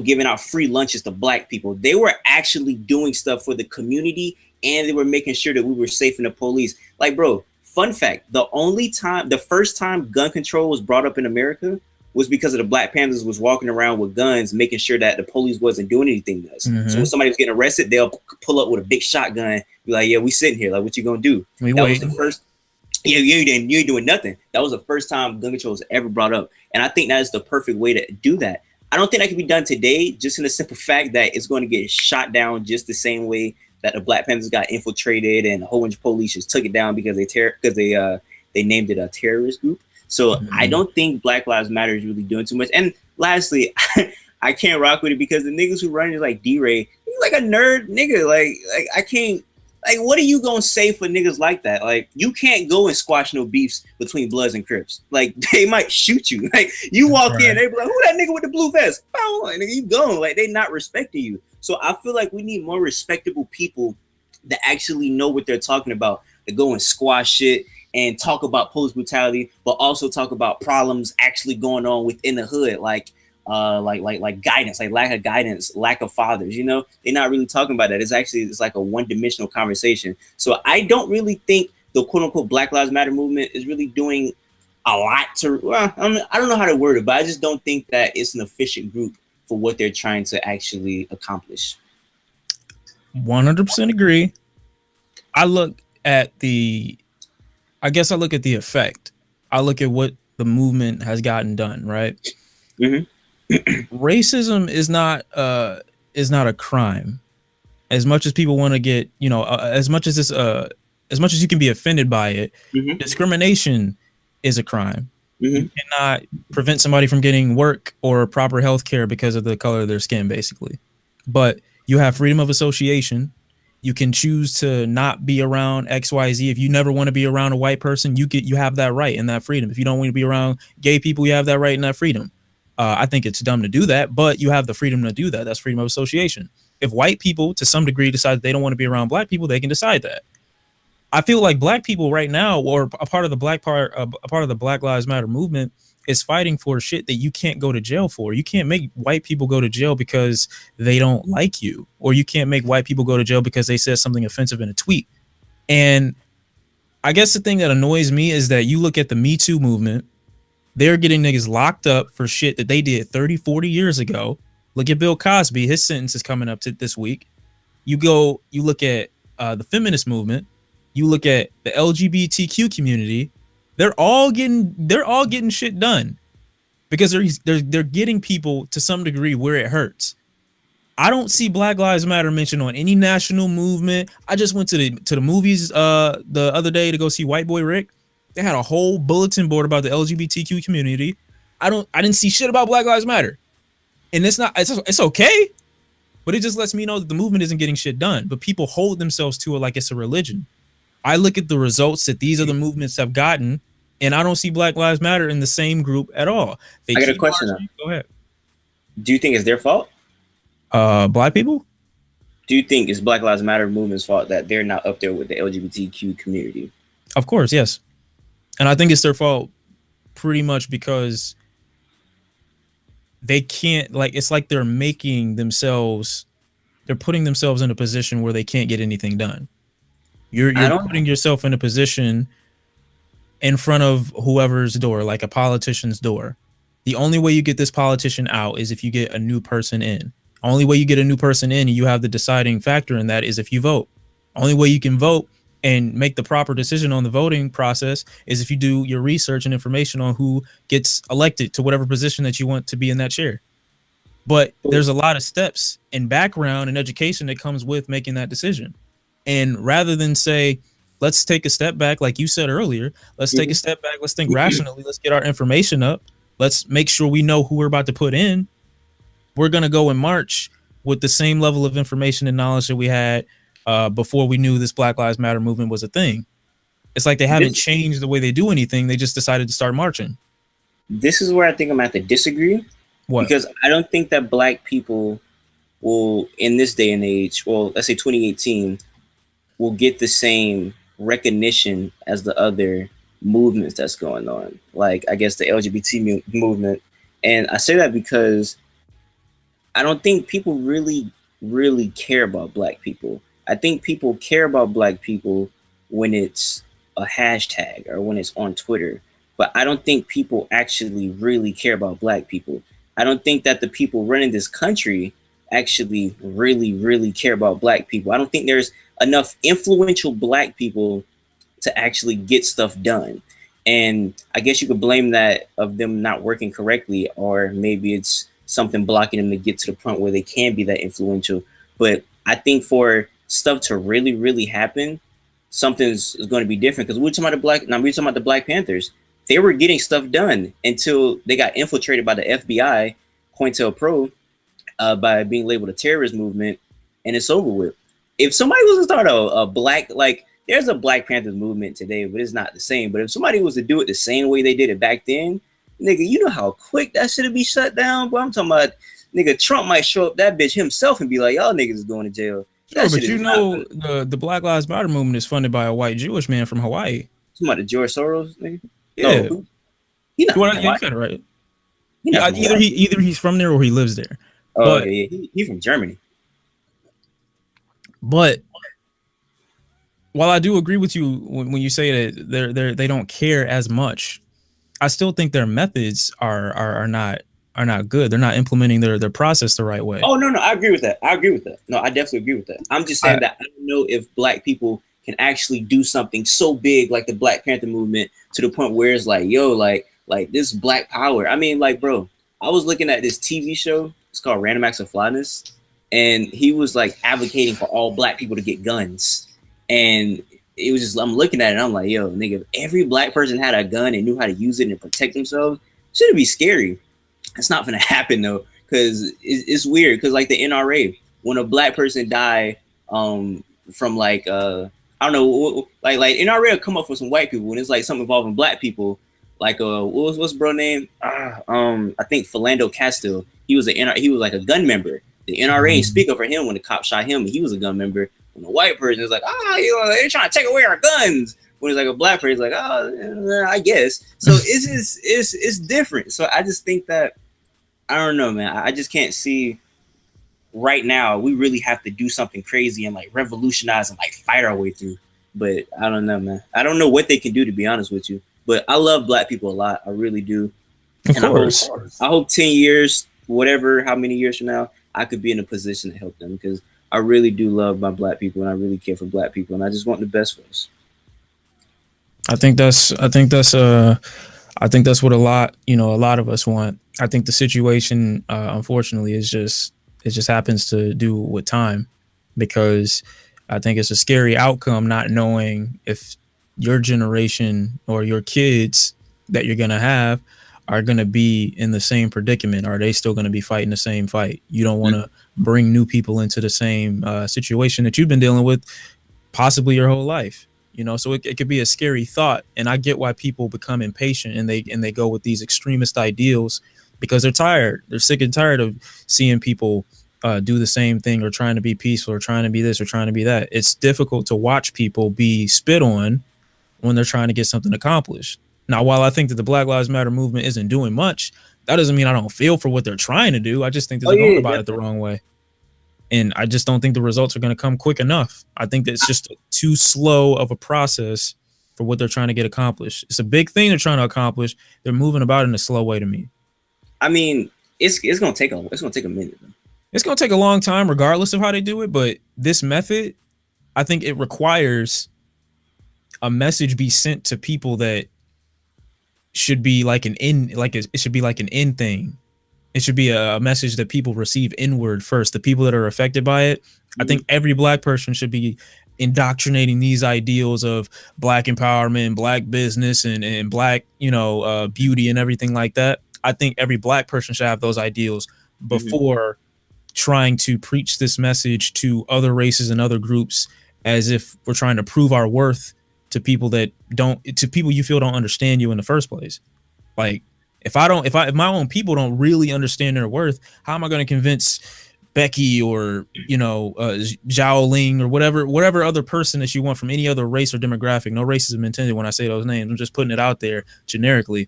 giving out free lunches to Black people. They were actually doing stuff for the community, and they were making sure that we were safe from the police. Like, bro, fun fact, the first time gun control was brought up in America was because of the Black Panthers was walking around with guns, making sure that the police wasn't doing anything to us. So when somebody was getting arrested, they'll pull up with a big shotgun, be like, "Yeah, we sitting here. Like, what you gonna do?" That was the first. Yeah, you ain't doing nothing. That was the first time gun control was ever brought up, and I think that is the perfect way to do that. I don't think that can be done today, just in the simple fact that it's going to get shot down just the same way that the Black Panthers got infiltrated and a whole bunch of police just took it down because they named it a terrorist group. So I don't think Black Lives Matter is really doing too much. And lastly, I can't rock with it because the niggas who run is like D-Ray, he's like a nerd nigga. Like I can't. Like, what are you gonna say for niggas like that? Like, you can't go and squash no beefs between Bloods and Crips. Like, they might shoot you. Like, you walk in, they be like, "Who that nigga with the blue vest?" Oh, and you gone. Like, they not respecting you. So I feel like we need more respectable people that actually know what they're talking about, to go and squash shit and talk about police brutality, but also talk about problems actually going on within the hood, like guidance, like lack of guidance, lack of fathers. You know, they're not really talking about that. It's like a one-dimensional conversation. So I don't really think the quote-unquote Black Lives Matter movement is really doing a lot to. Well, I don't know how to word it, but I just don't think that it's an efficient group for what they're trying to actually accomplish. 100% agree. I look at the effect. I look at what the movement has gotten done, right? Racism is not a crime. As much as people want to get, as much as you can be offended by it, discrimination is a crime. You cannot prevent somebody from getting work or proper health care because of the color of their skin, basically. But you have freedom of association. You can choose to not be around XYZ. If you never want to be around a white person, you have that right and that freedom. If you don't want to be around gay people, you have that right and that freedom. I think it's dumb to do that, but you have the freedom to do that. That's freedom of association. If white people, to some degree, decide that they don't want to be around Black people, they can decide that. I feel like Black people right now, or a part of the Black Lives Matter movement, is fighting for shit that you can't go to jail for. You can't make white people go to jail because they don't like you, or you can't make white people go to jail because they said something offensive in a tweet. And I guess the thing that annoys me is that you look at the Me Too movement. They're getting niggas locked up for shit that they did 30, 40 years ago. Look at Bill Cosby. His sentence is coming up this week. You look at the feminist movement. You look at the LGBTQ community. They're all getting shit done because they're getting people to some degree where it hurts. I don't see Black Lives Matter mentioned on any national movement. I just went to the movies the other day to go see White Boy Rick. They had a whole bulletin board about the LGBTQ community. I didn't see shit about Black Lives Matter. And it's okay, but it just lets me know that the movement isn't getting shit done. But people hold themselves to it like it's a religion. I look at the results that these other movements have gotten, and I don't see Black Lives Matter in the same group at all. I got a question. Go ahead. Do you think it's their fault? Black people? Do you think it's Black Lives Matter movement's fault that they're not up there with the LGBTQ community? Of course, yes. And I think it's their fault pretty much because they can't, like, it's like they're putting themselves in a position where they can't get anything done. You're putting yourself in a position in front of whoever's door, like a politician's door. The only way you get this politician out is if you get a new person in. Only way you get a new person in and you have the deciding factor in that is if you vote. Only way you can vote and make the proper decision on the voting process is if you do your research and information on who gets elected to whatever position that you want to be in that chair. But there's a lot of steps and background and education that comes with making that decision. And rather than say, let's take a step back, like you said earlier, let's take a step back, let's think rationally, let's get our information up, let's make sure we know who we're about to put in. We're going to go in March with the same level of information and knowledge that we had before we knew this Black Lives Matter movement was a thing. It's like they haven't changed the way they do anything. They just decided to start marching. This is where I think I'm at to disagree. What? Because I don't think that Black people will, in this day and age, well, let's say 2018, will get the same recognition as the other movements that's going on. Like, I guess the LGBT movement. And I say that because I don't think people really, really care about Black people. I think people care about Black people when it's a hashtag or when it's on Twitter. But I don't think people actually really care about Black people. I don't think that the people running this country actually really, really care about Black people. I don't think there's enough influential Black people to actually get stuff done. And I guess you could blame that of them not working correctly, or maybe it's something blocking them to get to the point where they can be that influential. But I think for stuff to really, really happen, something's going to be different. Because we're talking about the Black Panthers. They were getting stuff done until they got infiltrated by the FBI, COINTELPRO, by being labeled a terrorist movement, and it's over with. If somebody was to start a black, like, there's a Black Panthers movement today, but it's not the same. But if somebody was to do it the same way they did it back then, nigga, you know how quick that should be shut down? But I'm talking about, nigga, Trump might show up that bitch himself and be like, y'all niggas is going to jail. Sure, but you know, the Black Lives Matter movement is funded by a white Jewish man from Hawaii. Talking about the George Soros, nigga? Yeah. No, he not from Hawaii. Right. Yeah, either he's from there or he lives there. Oh, but, yeah, he's from Germany. But while I do agree with you when you say that they don't care as much, I still think their methods are not good. They're not implementing their process the right way. Oh no, I agree with that. No, I definitely agree with that. I'm just saying that I don't know if Black people can actually do something so big like the Black Panther movement to the point where it's like, yo, like this Black power. I mean, like, bro, I was looking at this TV show. It's called Random Acts of Flyness, and he was like advocating for all Black people to get guns. And it was just, I'm looking at it and I'm like, yo, nigga, if every Black person had a gun and knew how to use it and protect themselves, shouldn't be scary. It's not gonna happen though, because it's weird. Because like the NRA, when a Black person die from like I don't know, like NRA will come up with some white people when it's like something involving Black people. Like what's bro name? I think Philando Castile. He was like a gun member. The NRA ain't speak up for him when the cop shot him. He was a gun member. When a white person is like, they're trying to take away our guns. When it's like a Black person, like, I guess. So it's different. So I just think that, I don't know, man. I just can't see right now. We really have to do something crazy and like revolutionize and like fight our way through. But I don't know, man. I don't know what they can do, to be honest with you. But I love Black people a lot. I really do. Of course. I hope 10 years, whatever, how many years from now, I could be in a position to help them, because I really do love my Black people and I really care for Black people and I just want the best for us. I think that's what a lot of us want. I think the situation, unfortunately, it just happens to do with time, because I think it's a scary outcome not knowing if your generation or your kids that you're gonna have are gonna be in the same predicament. Are they still gonna be fighting the same fight? You don't want to bring new people into the same situation that you've been dealing with possibly your whole life. So it could be a scary thought, and I get why people become impatient and they go with these extremist ideals, because they're tired. They're sick and tired of seeing people do the same thing, or trying to be peaceful, or trying to be this, or trying to be that. It's difficult to watch people be spit on when they're trying to get something accomplished. Now, while I think that the Black Lives Matter movement isn't doing much, that doesn't mean I don't feel for what they're trying to do. I just think that they're going about it the wrong way. And I just don't think the results are going to come quick enough. I think that it's just too slow of a process for what they're trying to get accomplished. It's a big thing they're trying to accomplish. They're moving about it in a slow way to me. I mean, it's gonna take a minute. It's gonna take a long time, regardless of how they do it. But this method, I think it requires a message be sent to people that should be like an in, like it should be like an in thing. It should be a message that people receive inward first. The people that are affected by it. I think every Black person should be indoctrinating these ideals of Black empowerment, Black business, and Black, beauty and everything like that. I think every Black person should have those ideals before trying to preach this message to other races and other groups, as if we're trying to prove our worth to people that to people you feel don't understand you in the first place. Like, if my own people don't really understand their worth, how am I going to convince Becky or Zhao Ling or whatever other person that you want from any other race or demographic? No racism intended when I say those names. I'm just putting it out there generically.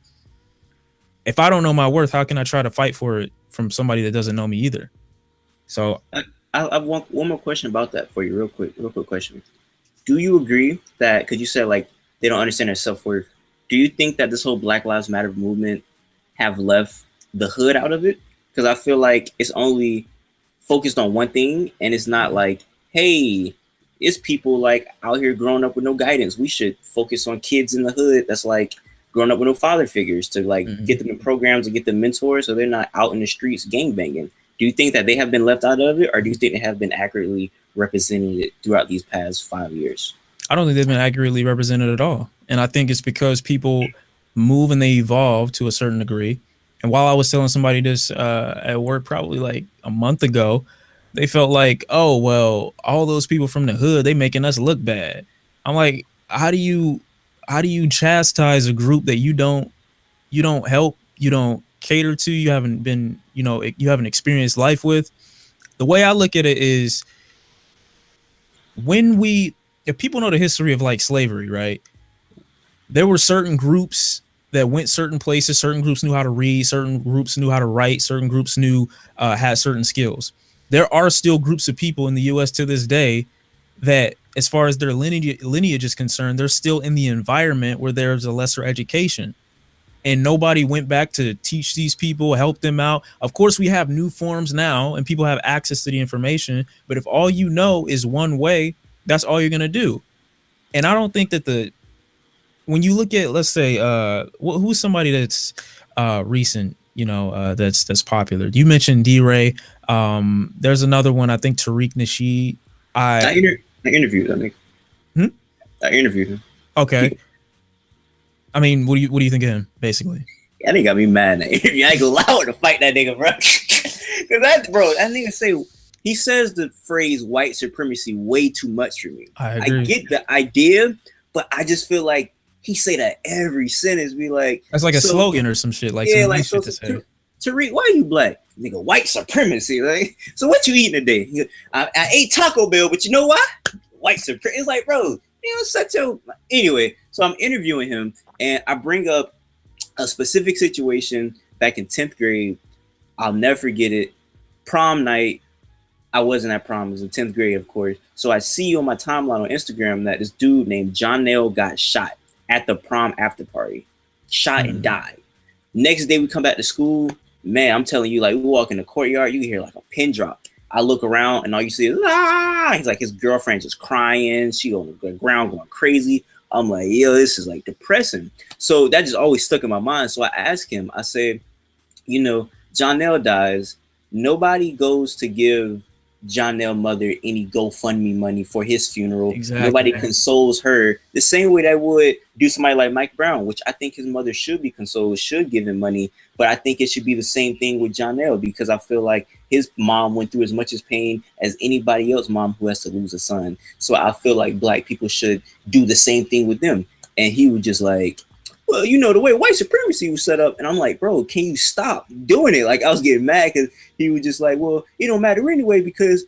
If I don't know my worth, how can I try to fight for it from somebody that doesn't know me either? So I have one more question about that for you, real quick question. Do you agree that, because you said like they don't understand their self-worth, do you think that this whole Black Lives Matter movement have left the hood out of it? Because I feel like it's only focused on one thing, and it's not like, hey, it's people like out here growing up with no guidance. We should focus on kids in the hood that's like growing up with no father figures to like get them in programs and get them mentors so they're not out in the streets gangbanging. Do you think that they have been left out of it, or do you think they have been accurately represented throughout these past 5 years? I don't think they've been accurately represented at all. And I think it's because people move and they evolve to a certain degree. And while I was telling somebody this at work probably like a month ago, they felt like, oh, well, all those people from the hood, they making us look bad. I'm like, how do you chastise a group that you don't help, you don't cater to, you haven't been, you haven't experienced life with? The way I look at it is, if people know the history of like slavery, right? There were certain groups that went certain places. Certain groups knew how to read. Certain groups knew how to write. Certain groups had certain skills. There are still groups of people in the U.S. to this day that, as far as their lineage is concerned, they're still in the environment where there's a lesser education. And nobody went back to teach these people, help them out. Of course, we have new forms now and people have access to the information. But if all you know is one way, that's all you're going to do. And I don't think that when you look at, let's say, who's somebody that's recent, that's popular. You mentioned D-Ray. There's another one, I think Tariq Nasheed. I interviewed him. I interviewed him. Okay. I mean, what do you think of him, basically? That nigga got me mad. I ain't gonna allow her to fight that nigga, bro. That nigga he says the phrase white supremacy way too much for me. I agree. I get the idea, but I just feel like he say that every sentence. Be like, that's like a slogan or some shit. Like, yeah, like so. Tariq, why are you black? Nigga, white supremacy. Like, so what you eating today? I ate Taco Bell, but you know what? White supremacy. It's like, bro, anyway. So I'm interviewing him, and I bring up a specific situation back in 10th grade. I'll never forget it. Prom night. I wasn't at prom. It was in 10th grade, of course. So I see on my timeline on Instagram that this dude named Jonell got shot at the prom after party. Shot and died. Next day we come back to school. Man, I'm telling you, like, we walk in the courtyard, you can hear like a pin drop. I look around and all you see is, he's like, his girlfriend just crying. She on the ground going crazy. I'm like, yo, this is like depressing. So that just always stuck in my mind. So I asked him, I said, Jonell dies. Nobody goes to give Jonell mother any GoFundMe money for his funeral. Exactly. Nobody consoles her the same way that would do somebody like Mike Brown, which I think his mother should be consoled, should give him money. But I think it should be the same thing with Jonell, because I feel like his mom went through as much as pain as anybody else's mom who has to lose a son. So I feel like black people should do the same thing with them. And he was just like, well, you know, the way white supremacy was set up. And I'm like, bro, can you stop doing it? Like, I was getting mad because he was just like, well, it don't matter anyway, because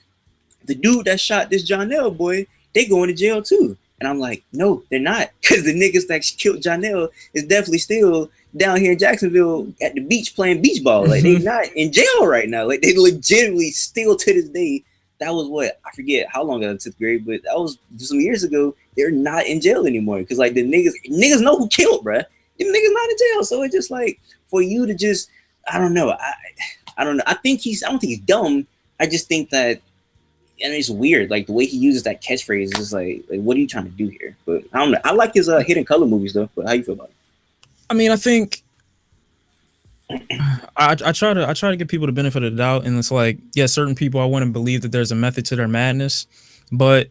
the dude that shot this Jonell boy, they going to jail too. And I'm like, no, they're not. Because the niggas that killed Jonell is definitely still down here in Jacksonville at the beach playing beach ball. Like, they not in jail right now. Like, they legitimately still to this day. That was what, I forget how long ago in 10th grade, but that was some years ago. They're not in jail anymore. Because, like, the niggas know who killed, bruh. Them niggas not in jail. So it's just like, for you to just, I don't know. I don't know. I don't think he's dumb. I just think that, and it's weird, like the way he uses that catchphrase is like what are you trying to do here? But I don't know. I like his Hidden Color movies though. But how you feel about it? I mean, I think I try to give people the benefit of the doubt, and it's like, yeah, certain people I want to believe that there's a method to their madness, but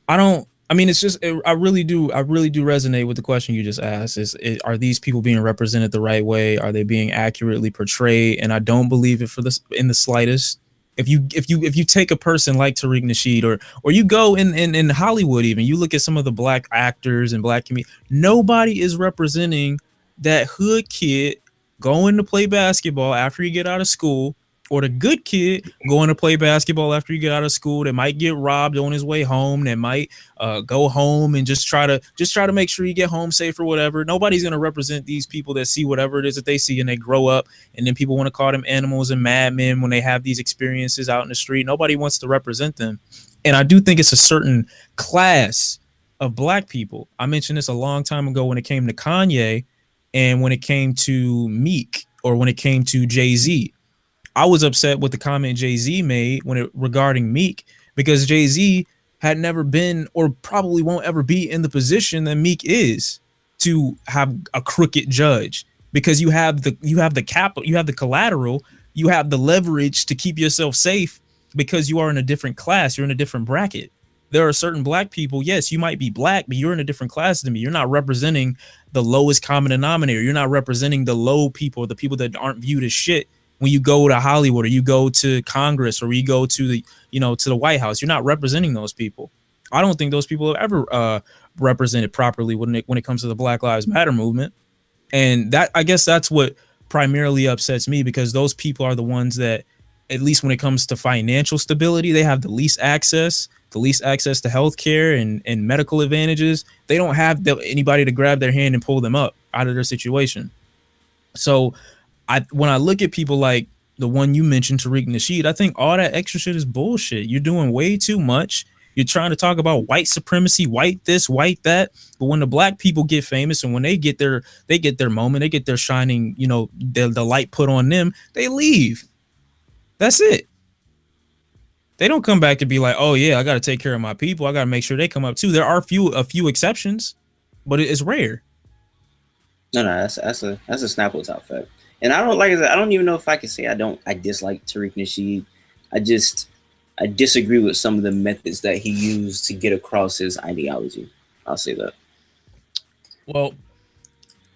I don't. I mean, it's just I really do resonate with the question you just asked. Are these people being represented the right way? Are they being accurately portrayed? And I don't believe it in the slightest. If you take a person like Tariq Nasheed, or you go in Hollywood, even you look at some of the black actors and black comedians, nobody is representing that hood kid going to play basketball after you get out of school, or the good kid going to play basketball after you get out of school that might get robbed on his way home, that might go home and just try to make sure you get home safe or whatever. Nobody's going to represent these people that see whatever it is that they see and they grow up, and then people want to call them animals and madmen when they have these experiences out in the street. Nobody wants to represent them. And I do think it's a certain class of black people. I mentioned this a long time ago when it came to Kanye and when it came to Meek, or when it came to Jay-Z. I was upset with the comment Jay-Z made regarding Meek, because Jay-Z had never been, or probably won't ever be, in the position that Meek is to have a crooked judge, because you have the capital, you have the collateral, you have the leverage to keep yourself safe, because you are in a different class, you're in a different bracket. There are certain black people, yes, you might be black, but you're in a different class than me. You're not representing the lowest common denominator. You're not representing the low people, the people that aren't viewed as shit. When you go to Hollywood, or you go to Congress, or you go to the White House, you're not representing those people. I don't think those people have ever represented properly when it comes to the Black Lives Matter movement. And that, I guess that's what primarily upsets me, because those people are the ones that, at least when it comes to financial stability, they have the least access to healthcare and medical advantages. They don't have anybody to grab their hand and pull them up out of their situation. So when I look at people like the one you mentioned, Tariq Nasheed, I think all that extra shit is bullshit. You're doing way too much. You're trying to talk about white supremacy, white this, white that. But when the black people get famous, and when they get their moment, they get their shining, the light put on them, they leave. That's it. They don't come back to be like, oh yeah, I got to take care of my people. I got to make sure they come up too. There are a few exceptions, but it's rare. No, that's a Snapple top fact. And I don't even know if I can say I dislike Tariq Nasheed. I disagree with some of the methods that he used to get across his ideology. I'll say that. Well,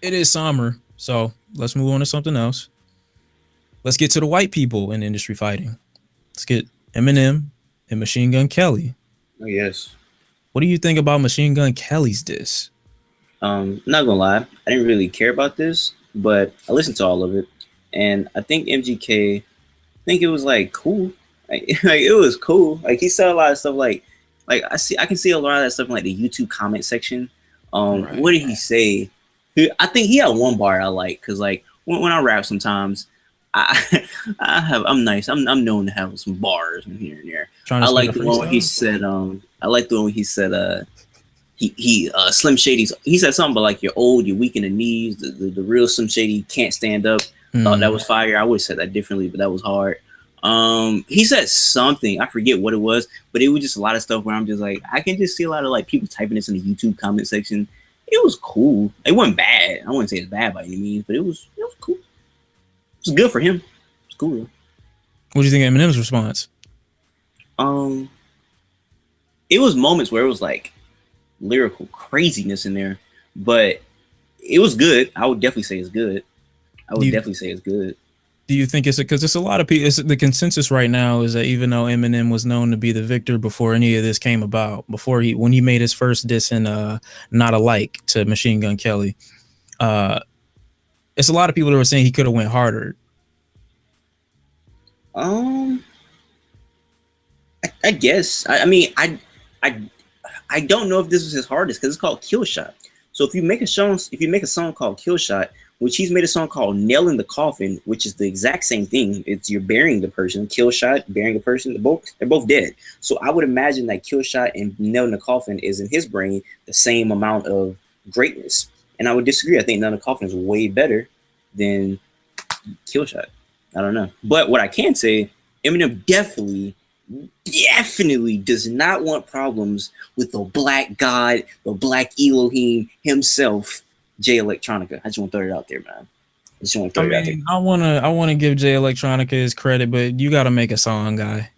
it is summer, so let's move on to something else. Let's get to the white people in industry fighting. Let's get Eminem and Machine Gun Kelly. Oh yes. What do you think about Machine Gun Kelly's diss? Not gonna lie, I didn't really care about this, but I listened to all of it, and I think MGK, I think it was like cool, like it was cool. Like he said a lot of stuff, like I can see a lot of that stuff in like the YouTube comment section. Right. What did he say? I think he had one bar I like, because like when I rap sometimes, I'm nice. I'm known to have some bars in here and there. I like the one where he said he Slim Shady's, he said something about like you're old, you're weak in the knees, the real Slim Shady can't stand up. Thought that was fire. I would have said that differently, but that was hard. He said something, I forget what it was, but it was just a lot of stuff where I'm just like, I can just see a lot of like people typing this in the YouTube comment section. It was cool. It wasn't bad. I wouldn't say it's bad by any means, but it was cool. It was good for him. It's cool. What do you think of Eminem's response? It was moments where it was like lyrical craziness in there, but it was good. I would definitely say it's good. Do you think it's because it's a lot of people? The consensus right now is that even though Eminem was known to be the victor before any of this came about, before when he made his first diss in "Not Alike" to Machine Gun Kelly, uh, it's a lot of people that were saying he could have went harder. I guess. I mean, I don't know if this was his hardest because it's called Kill Shot. So if you make a song called Kill Shot, which he's made a song called Nail in the Coffin, which is the exact same thing. It's you're burying the person. Kill Shot, burying a person. They're both dead. So I would imagine that Kill Shot and Nail in the Coffin is in his brain the same amount of greatness. And I would disagree. I think Nail in the Coffin is way better than Kill Shot. I don't know. But what I can say, Eminem definitely does not want problems with the black god, the black Elohim himself, Jay Electronica. I just want to throw it out there, man. I wanna give Jay Electronica his credit, but you gotta make a song, guy.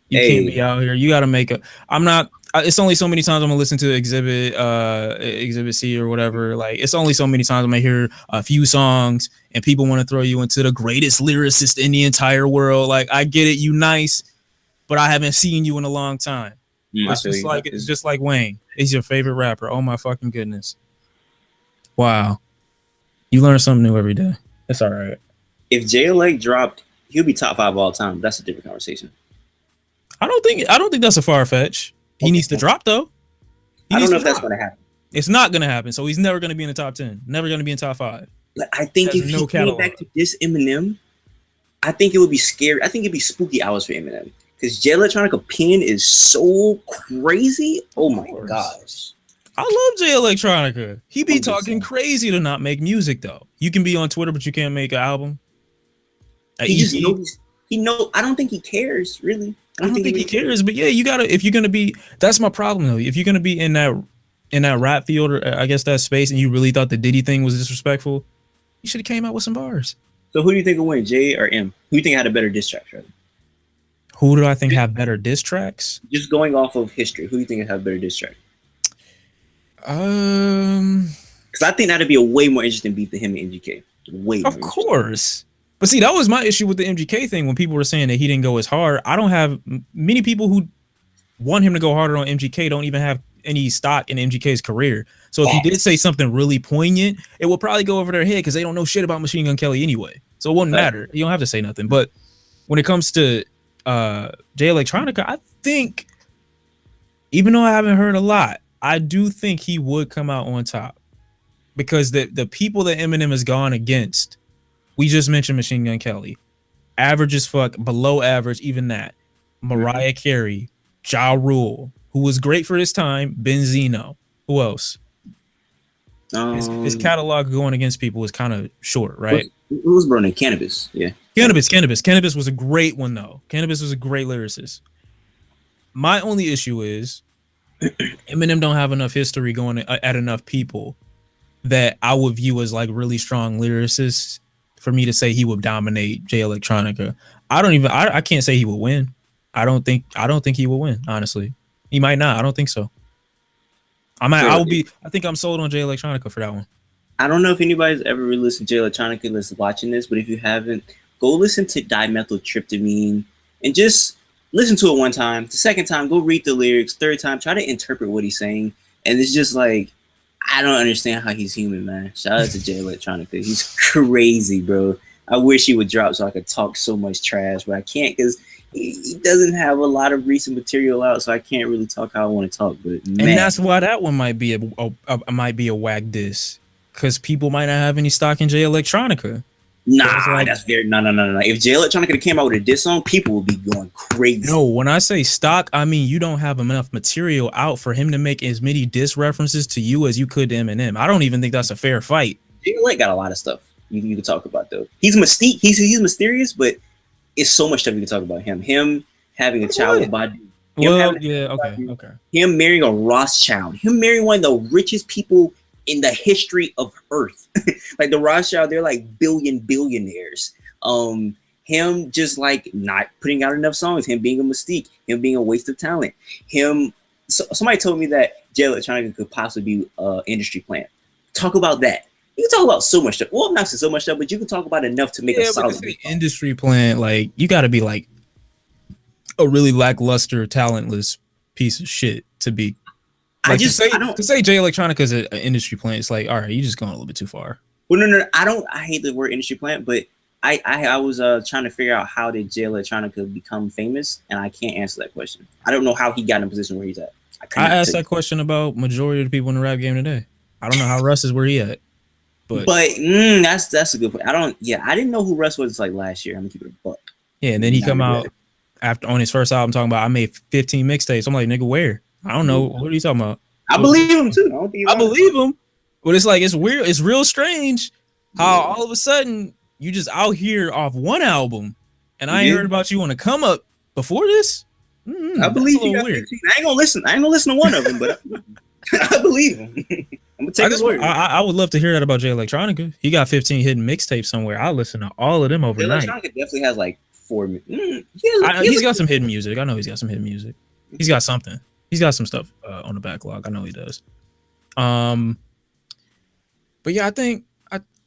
You can't be out here. You gotta make a. I'm not. It's only so many times I'm gonna listen to Exhibit C or whatever. Like it's only so many times I'm gonna hear a few songs and people want to throw you into the greatest lyricist in the entire world. Like I get it, you nice, but I haven't seen you in a long time. It's just like Wayne. He's your favorite rapper. Oh my fucking goodness. Wow. You learn something new every day. It's all right. If Jay Elect dropped, he'll be top 5 all time. That's a different conversation. I don't think that's a far fetch. He needs to drop though. I don't know if that's going to happen. It's not going to happen. So he's never going to be in the top 10. Never going to be in top 5. I think if he came back to this Eminem, I think it would be scary. I think it'd be spooky hours for Eminem because Jay Electronica pen is so crazy. Oh my gosh. I love Jay Electronica. He be talking crazy to not make music though. You can be on Twitter, but you can't make an album. He just knows. I don't think he cares really. I don't think he cares. But yeah, you gotta. If you're gonna be, that's my problem though. If you're gonna be in that rap field or I guess that space, and you really thought the Diddy thing was disrespectful, you should have came out with some bars. So who do you think will win, Jay or M? Who do you think had a better diss track? Rather? Who do I think have better diss tracks? Just going off of history, who do you think have better diss track? Because I think that'd be a way more interesting beat than him and MGK. Of course. But see, that was my issue with the MGK thing when people were saying that he didn't go as hard. I don't have many people who want him to go harder on MGK don't even have any stock in MGK's career. So if he did say something really poignant, it will probably go over their head because they don't know shit about Machine Gun Kelly anyway. So it wouldn't matter. You don't have to say nothing. But when it comes to Jay Electronica, I think, even though I haven't heard a lot, I do think he would come out on top because the people that Eminem has gone against, we just mentioned Machine Gun Kelly, average as fuck, below average, even that. Mariah Carey, Ja Rule, who was great for his time, Benzino. Who else? His catalog going against people was kind of short, right? Who was burning? Cannabis, yeah. Cannabis was a great one though. Cannabis was a great lyricist. My only issue is Eminem don't have enough history going at enough people that I would view as like really strong lyricists for me to say he would dominate Jay Electronica. I can't say he would win. I don't think he will win, honestly. He might not. I don't think so. I think I'm sold on Jay Electronica for that one. I don't know if anybody's ever really listened to Jay Electronica and is watching this, but if you haven't, go listen to Dimethyltryptamine and just listen to it one time. The second time, go read the lyrics. Third time, try to interpret what he's saying. And it's just like, I don't understand how he's human, man. Shout out to Jay Electronica. He's crazy, bro. I wish he would drop so I could talk so much trash, but I can't because he doesn't have a lot of recent material out, so I can't really talk how I want to talk. But man. And that's why that one might be a whack diss because people might not have any stock in Jay Electronica. Nah, that's very no. If Jay Electronica came out with a diss song, people would be going crazy. No, when I say stock, I mean you don't have enough material out for him to make as many diss references to you as you could to Eminem. I don't even think that's a fair fight. Jay Elect got a lot of stuff you can talk about though. He's mystique. He's mysterious, but it's so much stuff you can talk about him. Him having a child with Badu. Okay. Him marrying a Rothschild. Him marrying one of the richest people in the history of Earth. Like the Rothschild, they're like billionaires. Him just like not putting out enough songs. Him being a mystique. Him being a waste of talent. Somebody told me that Jay Electronica could possibly be an industry plant. Talk about that. You can talk about so much stuff. Well, not so much stuff, but you can talk about enough to make a Yeah, but solid this ain't industry plant. Like you got to be like a really lackluster, talentless piece of shit to be. Like to say Jay Electronica is an industry plant. It's like, all right, you just going a little bit too far. Well, no, I hate the word industry plant, but I was trying to figure out how did Jay Electronica become famous, and I can't answer that question. I don't know how he got in a position where he's at. I asked that question about majority of the people in the rap game today. I don't know how Russ is where he at. But that's a good point. I didn't know who Russ was like last year. I'm gonna keep it a buck. Yeah, and then he come out after on his first album talking about I made 15 mixtapes. I'm like, nigga, where? I don't know. What are you talking about? I believe him too. I believe him. But it's like it's weird. It's real strange how all of a sudden you just out here off one album, and I ain't heard about you on the come up before this. I believe you. Weird. I ain't gonna listen. I ain't gonna listen to one of them, but I believe him. I'm gonna take his word. I would love to hear that about Jay Electronica. He got 15 hidden mixtapes somewhere. I'll listen to all of them overnight. Jay Electronica definitely has like 4. He's got some hidden music. I know he's got some hidden music. He's got something. He's got some stuff on the backlog. I know he does. But yeah, I think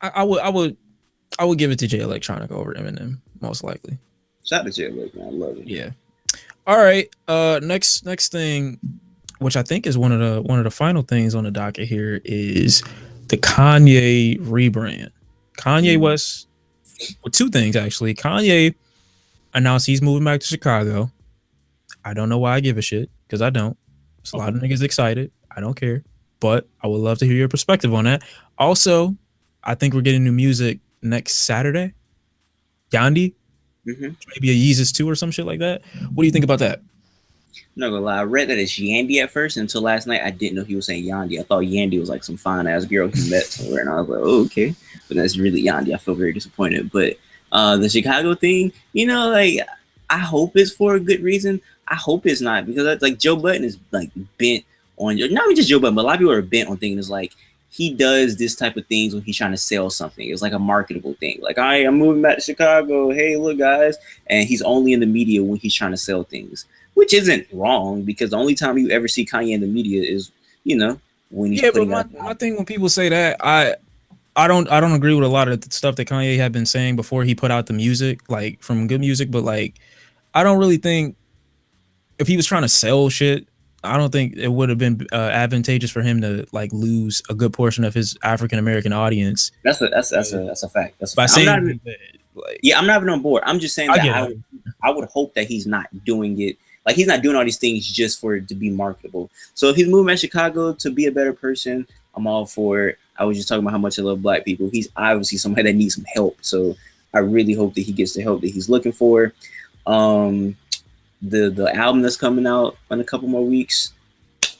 I would give it to Jay Electronica over Eminem most likely. Shout out to Jay Electronica. I love it. Yeah. All right. Next thing, which I think is one of the final things on the docket here, is the Kanye rebrand. Kanye West, well, 2 things actually. Kanye announced he's moving back to Chicago. I don't know why I give a shit, because I don't. There's a lot of niggas excited. I don't care. But I would love to hear your perspective on that. Also, I think we're getting new music next Saturday. Yandi. Maybe a Yeezus 2 or some shit like that. What do you think about that? I'm not gonna lie, I read that it's Yandy at first. Until last night, I didn't know he was saying Yandi. I thought Yandy was like some fine ass girl he met somewhere, and I was like, oh, okay. But that's really Yandi. I feel very disappointed. But the Chicago thing, like I hope it's for a good reason. I hope it's not, because like Joe Budden is like bent on, not even just Joe Budden, but a lot of people are bent on thinking it's like he does this type of things when he's trying to sell something. It's like a marketable thing. Like, I'm moving back to Chicago. Hey, look, guys. And he's only in the media when he's trying to sell things, which isn't wrong, because the only time you ever see Kanye in the media is, when he's putting out. I think when people say that, I don't agree with a lot of the stuff that Kanye had been saying before he put out the music, like from good music. But like, I don't really think if he was trying to sell shit, I don't think it would have been advantageous for him to like lose a good portion of his African American audience. That's a fact. That's by saying, I'm not even on board. I'm just saying that I would hope that he's not doing it. Like, he's not doing all these things just for it to be marketable. So if he's moving to Chicago to be a better person, I'm all for it. I was just talking about how much I love Black people. He's obviously somebody that needs some help. So I really hope that he gets the help that he's looking for. The album that's coming out in a couple more weeks,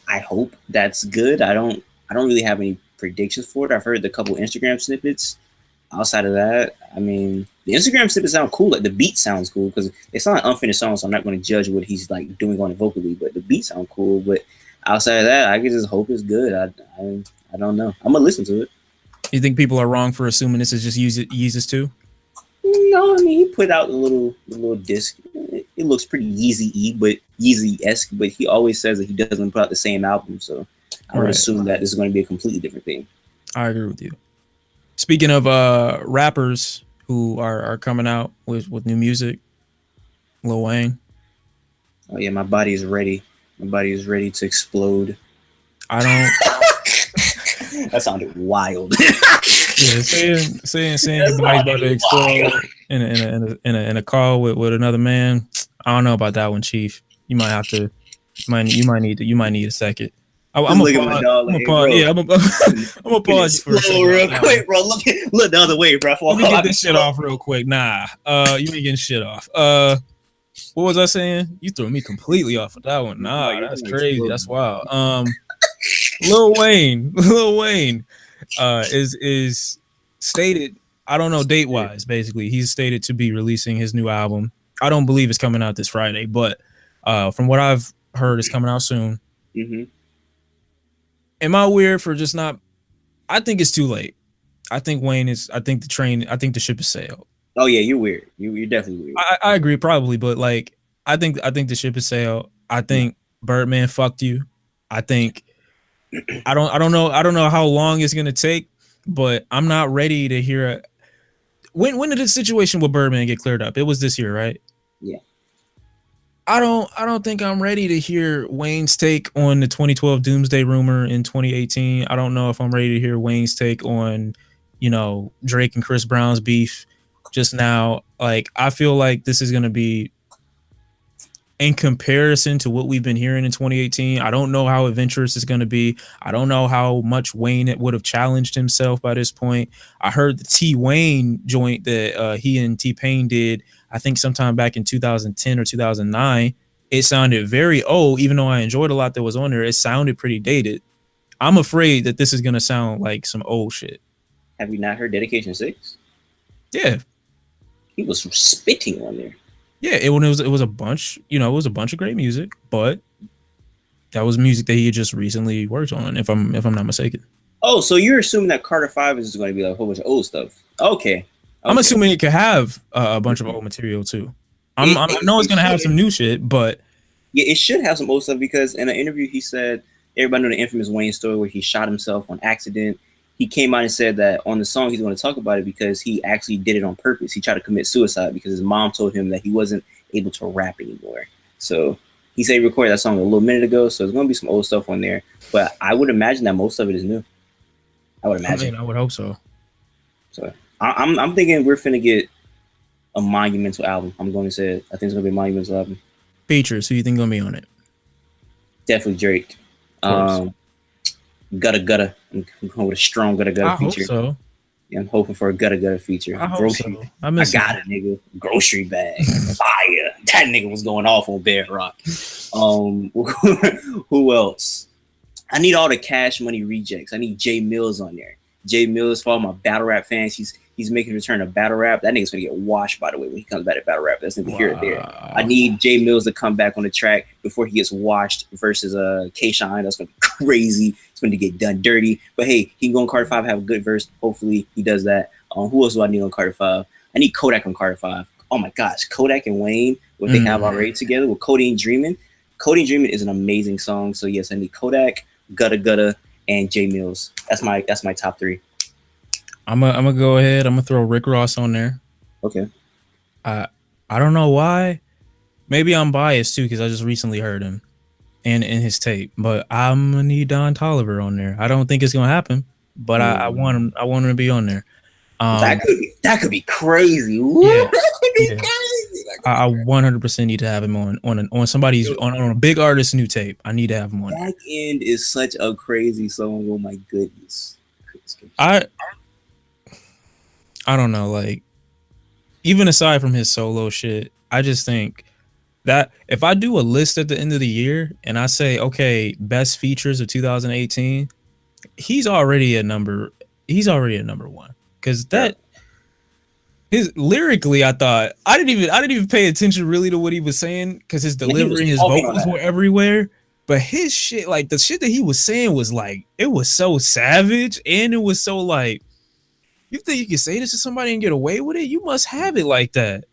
I hope that's good. I don't really have any predictions for it. I've heard the couple Instagram snippets. Outside of that, I mean, the Instagram snippets sound cool. Like, the beat sounds cool, because it's not an unfinished song, so I'm not going to judge what he's like doing on it vocally. But the beat sound cool. But outside of that, I can just hope it's good. I don't know. I'm gonna listen to it. You think people are wrong for assuming this is just Yeezus 2? No, I mean, he put out a little disc. It looks pretty Yeezy-y, but Yeezy-esque. But he always says that he doesn't put out the same album, so I would assume that this is going to be a completely different thing. I agree with you. Speaking of rappers who are coming out with new music, Lil Wayne. Oh yeah, my body is ready. My body is ready to explode. I don't. That sounded wild. Yeah, saying your body's about to explode in a call with another man. I don't know about that one, Chief. You might have to. You might need a second. I'm gonna pause for a second. Real quick, bro. Look the other way, bro. Let me get this shit off real quick. Nah, you ain't getting shit off. What was I saying? You threw me completely off of that one. Nah, that's crazy. That's wild. Lil Wayne is stated, I don't know date wise, basically he's stated to be releasing his new album. I don't believe it's coming out this Friday, but from what I've heard, it's coming out soon. Am I weird for just not? I think it's too late. I think the ship is sailed. Oh yeah, you're weird. You're definitely weird. I agree, probably, but like I think the ship is sailed. I think Birdman fucked you. I think I don't know how long it's gonna take, but I'm not ready to hear it. When did the situation with Birdman get cleared up? It was this year, right? Yeah. I don't think I'm ready to hear Wayne's take on the 2012 Doomsday rumor in 2018. I don't know if I'm ready to hear Wayne's take on, Drake and Chris Brown's beef just now. Like, I feel like this is going to be, in comparison to what we've been hearing in 2018, I don't know how adventurous it's going to be. I don't know how much Wayne it would have challenged himself by this point. I heard the T Wayne joint that he and T Pain did, I think sometime back in 2010 or 2009. It sounded very old, even though I enjoyed a lot that was on there. It sounded pretty dated. I'm afraid that this is going to sound like some old shit. Have you not heard Dedication 6? Yeah. He was spitting on there. Yeah, it was a bunch, it was a bunch of great music, but that was music that he had just recently worked on, if I'm not mistaken. Oh, so you're assuming that Carter 5 is going to be like a whole bunch of old stuff? Okay. I'm assuming it could have a bunch of old material too. I know it's gonna have some new shit, but yeah, it should have some old stuff, because in an interview he said, everybody know the infamous Wayne story where he shot himself on accident. He came out and said that on the song he's going to talk about it because he actually did it on purpose. He tried to commit suicide because his mom told him that he wasn't able to rap anymore. So he said he recorded that song a little minute ago. So there's going to be some old stuff on there, but I would imagine that most of it is new. I would imagine. I would hope so. So I'm thinking we're finna get a monumental album. I'm going to say it. I think it's going to be a monumental album. Features, who you think going to be on it? Definitely Drake. Gutta. I'm going with a strong Gutta feature. Hope so. Yeah, I'm hoping for a Gutta feature. I hope so. I got it, nigga. Grocery bag. Fire. That nigga was going off on Bedrock. Who else? I need all the Cash Money rejects. I need Jay Mills on there. Jay Mills, for all my battle rap fans, he's making a return to battle rap. That nigga's gonna get washed, by the way, when he comes back to battle rap. That's neither here or there. I need Jay Mills to come back on the track before he gets washed versus K-Shine. That's gonna be crazy. It's going to get done dirty. But hey, he can go on Carter 5, have a good verse. Hopefully he does that. Who else do I need on Carter 5? I need Kodak on Carter 5. Oh my gosh, Kodak and Wayne, what they have already together with Codeine Dreamin'. Codeine Dreamin' is an amazing song. So yes, I need Kodak, Gutta, and Jay Mills. That's my top 3. I'm gonna go ahead. I'm gonna throw Rick Ross on there. Okay. I don't know why. Maybe I'm biased too because I just recently heard him and in his tape. But I'm gonna need Don Toliver on there. I don't think it's gonna happen, but I want him. I want him to be on there. That could be crazy. Yeah, that could be crazy. I 100% need to have him on somebody's on a big artist's new tape. I need to have him on. Back End is such a crazy song. Oh my goodness. I don't know, like, even aside from his solo shit, I just think that if I do a list at the end of the year and I say, okay, best features of 2018, he's already a number one. Because his lyrically, I thought I didn't even pay attention really to what he was saying because his delivery, his vocals were everywhere. But his shit, like the shit that he was saying was like, it was so savage and it was so like, you think you can say this to somebody and get away with it? You must have it like that.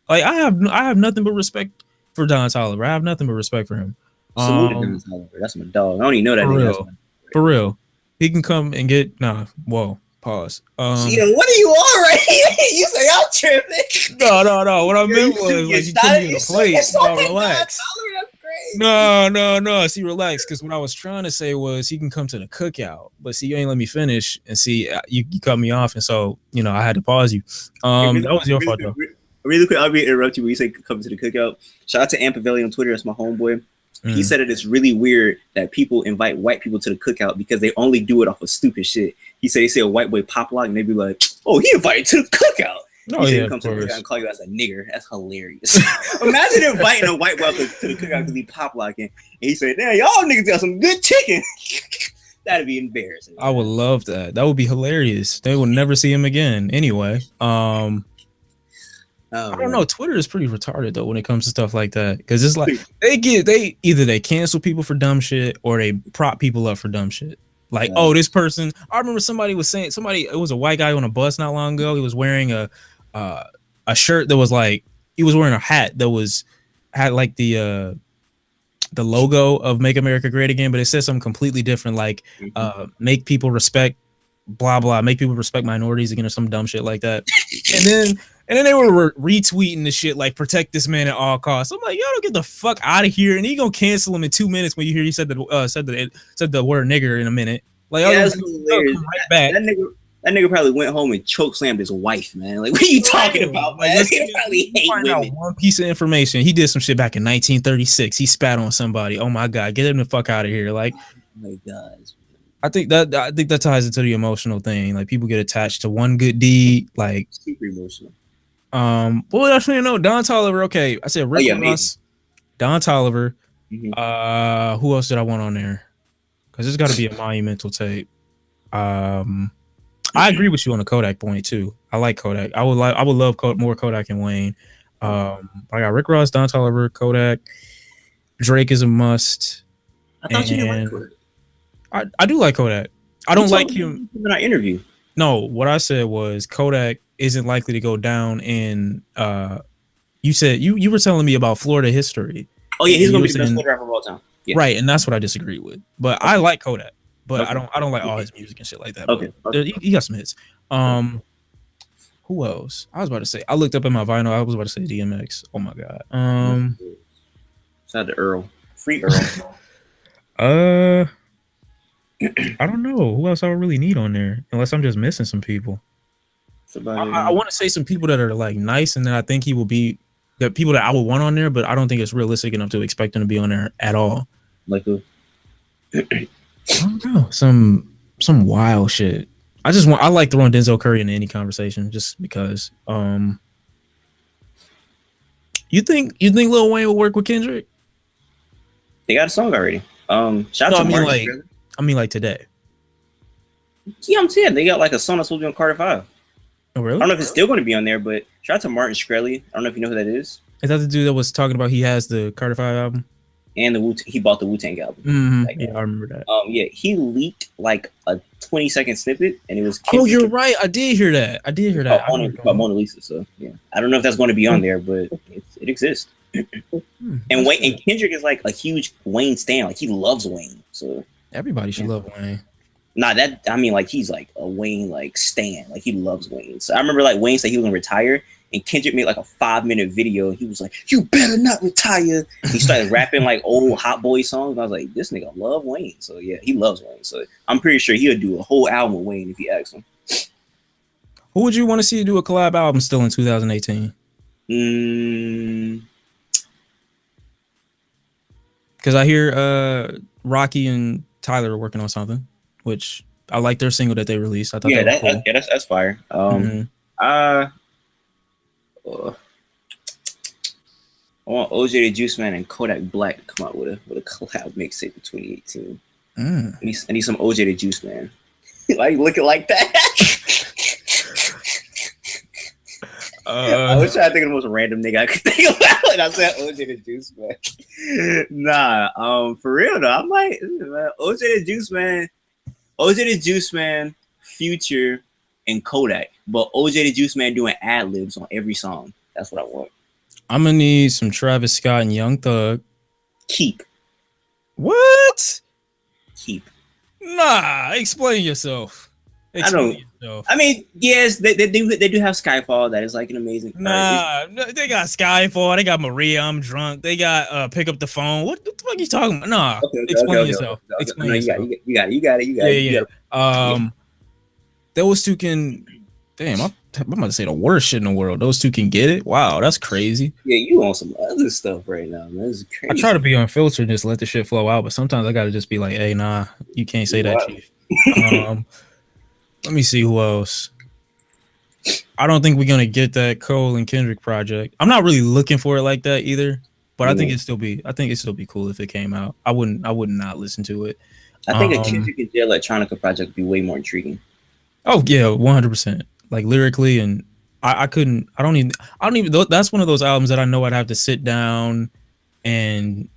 Like I have nothing but respect for Don Toliver. I have nothing but respect for him. Salute to Don Toliver. That's my dog. I don't even know that. For real. He can come and get whoa. Pause. See, what are you on right here? You say I'm tripping. No. What I meant was like you put me in a place. Relax. No. See, relax. Because what I was trying to say was he can come to the cookout, but see, you ain't let me finish. And see, you cut me off, and so I had to pause you. That was your fault though. Really quick, I'll be interrupt you when you say come to the cookout. Shout out to Ampavelli on Twitter. That's my homeboy. He said that it's really weird that people invite white people to the cookout because they only do it off of stupid shit. He said they say a white boy pop lock and they be like, "Oh, he invited to the cookout." Oh, he come to the cookout and call you as a nigger. That's hilarious. Imagine inviting a white boy to the cookout because he pop locking, and he said, "Damn, y'all niggas got some good chicken." That'd be embarrassing. I would love that. That would be hilarious. They will never see him again. Anyway, I don't know. Twitter is pretty retarded though when it comes to stuff like that because it's like they either cancel people for dumb shit or they prop people up for dumb shit. Like, oh, this person. I remember somebody was saying it was a white guy on a bus not long ago. He was wearing a shirt that was like he was wearing a hat that had like the logo of Make America Great Again, but it said something completely different, like make people respect blah blah, make people respect minorities again or some dumb shit like that. And then they were retweeting the shit like protect this man at all costs. I'm like, yo, don't get the fuck out of here. And he gonna cancel him in 2 minutes when you hear he said the word nigger in a minute. Like, yeah, that's hilarious. Right back. That nigga probably went home and choke slammed his wife, man. Like, what are you talking about, man? He probably hate women. One piece of information. He did some shit back in 1936. He spat on somebody. Oh my god, get him the fuck out of here. Like, oh my god. I think that ties into the emotional thing. Like, people get attached to one good deed. Like, super emotional. Well, actually, no, Don Toliver. Okay, I said Rick Ross, Don Toliver. Mm-hmm. Who else did I want on there? Because there's got to be a monumental tape. I agree with you on the Kodak point too. I like Kodak. I would love more Kodak and Wayne. I got Rick Ross, Don Toliver, Kodak. Drake is a must. I thought you didn't like Kodak. I do like Kodak. I don't like him in our interview. No, what I said was Kodak isn't likely to go down in. You said you were telling me about Florida history. Oh yeah, he's gonna be the best Florida rapper of all time. Yeah. Right, and that's what I disagree with. But I like Kodak. But I don't like all his music and shit like that. Okay. He got some hits. Who else? I was about to say. I looked up in my vinyl. I was about to say DMX. Oh my god. Shout out to Earl. Free Earl. I don't know who else I would really need on there, unless I'm just missing some people. I want to say some people that are like nice, and then I think he will be the people that I would want on there, but I don't think it's realistic enough to expect him to be on there at all. Like who? I don't know. Some wild shit. I like throwing Denzel Curry into any conversation just because. You think Lil Wayne will work with Kendrick? They got a song already. Shout out to Martin. I mean, like today. Yeah, I'm saying they got like a song that's supposed to be on Carter 5. Oh, really? I don't know if it's still going to be on there, but shout out to Martin Shkreli. I don't know if you know who that is. Is that the dude that was talking about he has the Carter 5 album? And he bought the Wu-Tang album. Mm-hmm. Yeah, I remember that. Yeah, he leaked like a 20-second snippet, and it was. Oh, you're right. I did hear that. About Mona Lisa. So yeah, I don't know if that's going to be on there, but it exists. And Wayne and Kendrick is like a huge Wayne stan. Like he loves Wayne. So everybody should love Wayne. Nah, I mean, like he's like a Wayne like stan. Like he loves Wayne. So I remember like Wayne said he was gonna retire, and Kendrick made like a 5-minute video. And he was like, "You better not retire." He started rapping like old Hot Boy songs. And I was like, "This nigga love Wayne." So yeah, he loves Wayne. So I'm pretty sure he'll do a whole album with Wayne if you ask him. Who would you want to see do a collab album still in 2018? Because I hear Rocky and Tyler are working on something, which I like their single that they released. I thought that's fire. I want OJ the Juice Man and Kodak Black to come out with a collab mixtape for 2018. I need some OJ the Juice Man. Like looking like that. I was trying to think of the most random nigga I could think about, and I said OJ the Juice Man. Nah, for real though, I might OJ the Juice Man, Future, and Kodak, but OJ the Juice Man doing ad libs on every song. That's what I want. I'm gonna need some Travis Scott and Young Thug. Keep. What? Keep. Nah, explain yourself. I mean, yes, they do have Skyfall. That is like an amazing. Nah, they got Skyfall. They got Maria. I'm drunk. They got Pick Up the Phone. What the fuck are you talking about? Nah, explain yourself. Explain yourself. You got it. Those two can. Damn, I'm about to say the worst shit in the world. Those two can get it. Wow, that's crazy. Yeah, you on some other stuff right now, man. This is crazy. I try to be unfiltered and just let the shit flow out, but sometimes I gotta just be like, hey, nah, you can't say that, Chief. Let me see who else. I don't think we're gonna get that Cole and Kendrick project. I'm not really looking for it like that either, but I think it'd still be cool if it came out. I would not listen to it. I think a Kendrick and Jay Electronica project would be way more intriguing. Oh yeah, 100%. Like lyrically, and I don't even. That's one of those albums that I know I'd have to sit down, and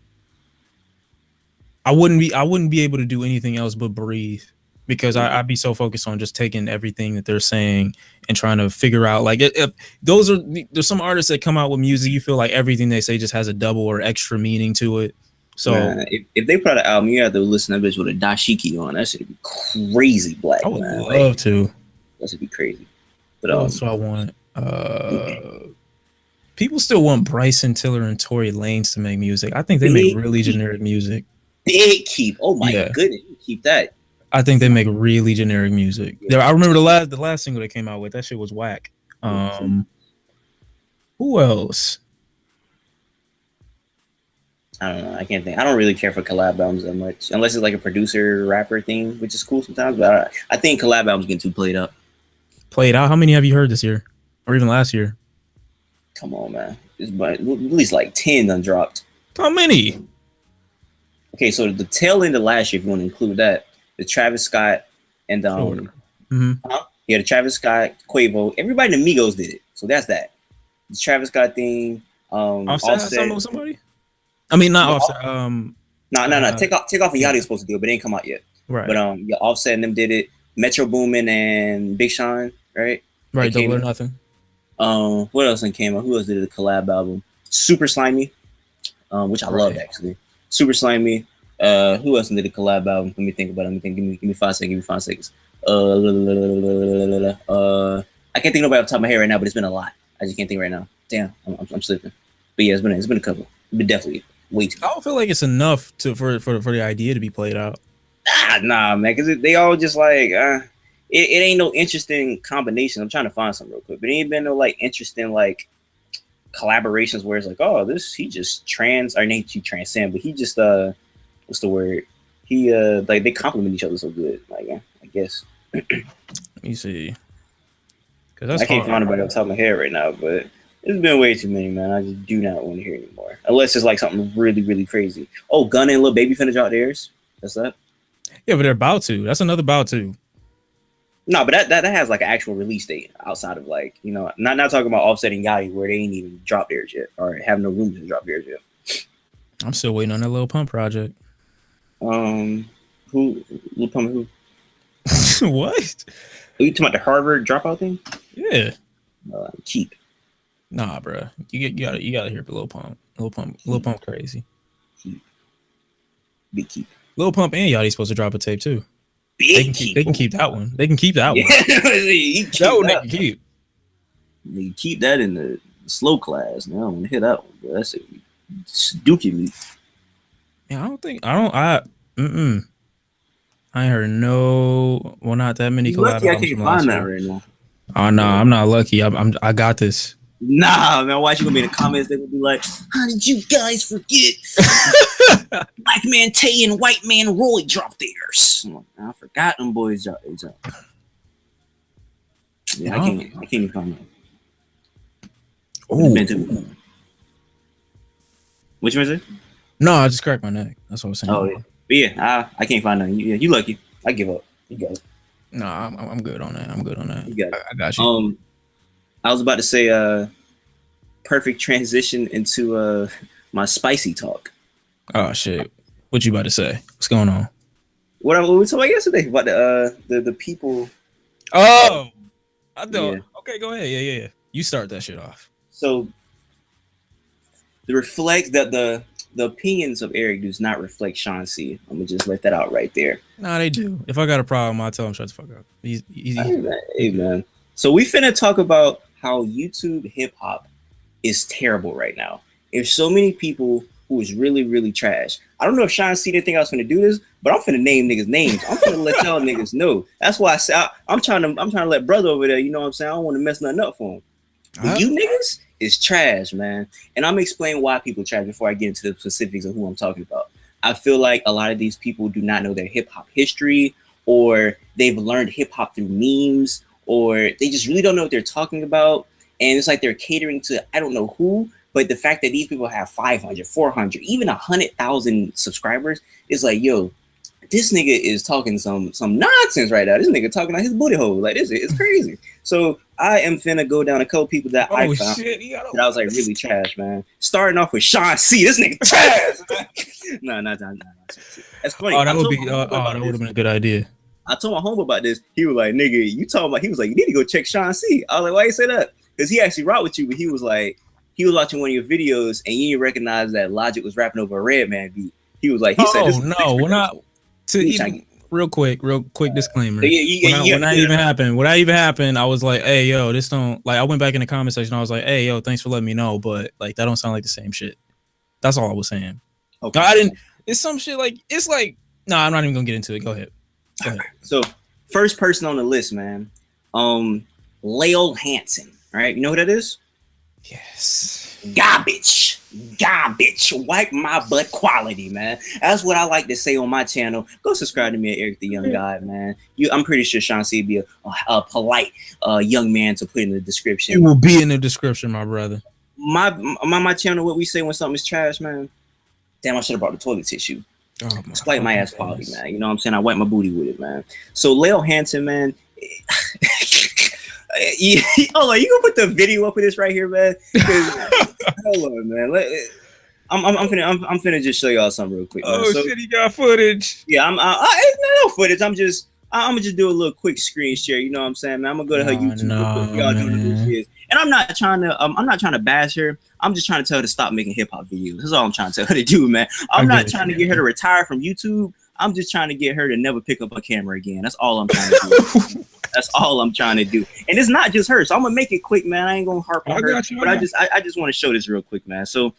I wouldn't be able to do anything else but breathe. Because I'd be so focused on just taking everything that they're saying and trying to figure out, like, if there's some artists that come out with music, you feel like everything they say just has a double or extra meaning to it. So man, if they put out an album, you have to listen to that bitch with a dashiki on. That should be crazy black, I would man. love to. That should be crazy. But What else do I want? People still want Bryson Tiller and Tory Lanez to make music. I think they make really generic music. Big keep. Oh my goodness, keep that. I think they make really generic music. I remember the last single they came out with. That shit was whack. Who else? I don't know. I can't think. I don't really care for collab albums that much, unless it's like a producer rapper thing, which is cool sometimes. But I think collab albums get too played up. Played out? How many have you heard this year, or even last year? Come on, man. It's at least like 10 done dropped. How many? Okay, so the tail end of last year, if you want to include that, the Travis Scott and the Travis Scott, Quavo, everybody in the Migos did it. So that's that. The Travis Scott thing. Offset. Somebody? I mean, not Offset. No. Take off and Yachty was supposed to do it, but it ain't come out yet. Right. But Offset and them did it. Metro Boomin and Big Sean, right? Right. Double or Nothing. What else came out? Who else did a collab album? Super Slimy, which I loved actually. Super Slimy. Who else did a collab album? Let me think about it. Give me 5 seconds. Give me 5 seconds. I can't think of nobody off the top of my head right now, but it's been a lot. I just can't think right now. Damn, I'm slipping. But yeah, it's been a couple. But definitely way too. I don't feel like it's enough for the idea to be played out. Nah, man, because they all just like it ain't no interesting combination. I'm trying to find something real quick, but it ain't been no like interesting like collaborations where it's like, oh, he just transcend, but he just what's the word? He like they complement each other so good. Like I guess. Let me see. Because I can't find anybody off the top of my head right now, but there's been way too many, man. I just do not want to hear anymore. Unless it's like something really, really crazy. Oh, Gunna and Lil Baby finna drop theirs. That's that. Yeah, but they're about to. That's another about to. No, but that has like an actual release date outside of like, you know, not talking about Offset and Gotti where they ain't even dropped theirs yet or have no room to drop theirs yet. I'm still waiting on that Lil Pump project. Lil Pump who? What? Are you talking about the Harvard dropout thing? Yeah. Cheap. Nah, bro. You gotta hear Lil Pump. Lil Pump crazy. Cheap. Big keep. Lil Pump and Yachty supposed to drop a tape too. They can keep that one. They can keep that one. That one they can keep. They keep that in the slow class. Now I want to hit that one, bro. That's it. Dookie me. Yeah, I ain't heard not that many collab albums. I can't find that right now. Oh no, I'm not lucky. I got this. Nah, man, why you gonna be in the comments? They gonna be like, how did you guys forget? Black man Tay and white man Roy dropped theirs. I forgot them boys dropped theirs. Yeah, I can't even find that. Oh, which one is it? No, I just cracked my neck. That's what I was saying. Oh yeah, but yeah, I can't find nothing. You lucky. I give up. You got it. No, I'm good on that. You got it. I got you. I was about to say perfect transition into my spicy talk. Oh shit. What you about to say? What's going on? What we talked about yesterday about the people. Oh, I don't. Yeah. Okay, go ahead. Yeah. You start that shit off. So the opinions of Eric does not reflect Shawn C. I'm gonna just let that out right there. Nah, they do. If I got a problem, I'll tell him shut the fuck up. He's Hey man. So we finna talk about how YouTube hip hop is terrible right now. There's so many people who is really, really trash. I don't know if Shawn C didn't think I was finna do this, but I'm finna name niggas' names. I'm finna let y'all niggas know. That's why I say I'm trying to let brother over there. You know what I'm saying? I don't want to mess nothing up for him. But you niggas is trash, man. And I'm gonna explain why people trash before I get into the specifics of who I'm talking about. I feel like a lot of these people do not know their hip hop history, or they've learned hip hop through memes, or they just really don't know what they're talking about. And it's like they're catering to I don't know who, but the fact that these people have 500, 400, even 100,000 subscribers is like, yo, this nigga is talking some nonsense right now. This nigga talking out his booty hole. Like this is crazy. So I am finna go down a couple people that I found that I was like really trash, man. Starting off with Shawn C. This nigga trash. No. That's funny. Oh, that would have been a good idea. I told my homie about this. He was like, nigga, you talking about, he was like, you need to go check Shawn C. I was like, why you say that? Because he actually rocked with you, but he was like, he was watching one of your videos and you didn't recognize that Logic was rapping over a Redman beat. He was like, he said, this no, we're not. To even real quick disclaimer. When that even happened, I was like, hey, yo, this don't like. I went back in the comment section. I was like, hey, yo, thanks for letting me know, but like that don't sound like the same shit. That's all I was saying. Okay, no, I didn't. It's some shit like it's like. No, I'm not even gonna get into it. Go ahead. So first person on the list, man. Leo Hansen. All right, you know who that is? Yes. Garbage, wipe my butt quality, man. That's what I like to say on my channel. Go subscribe to me at EricTheYoungGawd, man. I'm pretty sure Shawn C would be a polite young man to put in the description. It will be in the description, my brother. My channel, what we say when something is trash, man. Damn, I should have brought the toilet tissue. It's wipe my ass quality, man. You know what I'm saying? I wipe my booty with it, man. So Leo Hansen, man. Hold on, you gonna put the video up of this right here, man? Hold on, man. I'm finna just show y'all something real quick. Man. Oh shit, he got footage. Yeah, no footage. I'm gonna just do a little quick screen share. You know what I'm saying, man? I'm gonna go to her YouTube. Y'all doing who she is. And I'm not trying to bash her. I'm just trying to tell her to stop making hip hop videos. That's all I'm trying to tell her to do, man. I'm not trying to get her to retire from YouTube. I'm just trying to get her to never pick up a camera again. That's all I'm trying to do. That's all I'm trying to do. And it's not just her. So I'm gonna make it quick, man. I ain't gonna harp on her. But I just want to show this real quick, man. So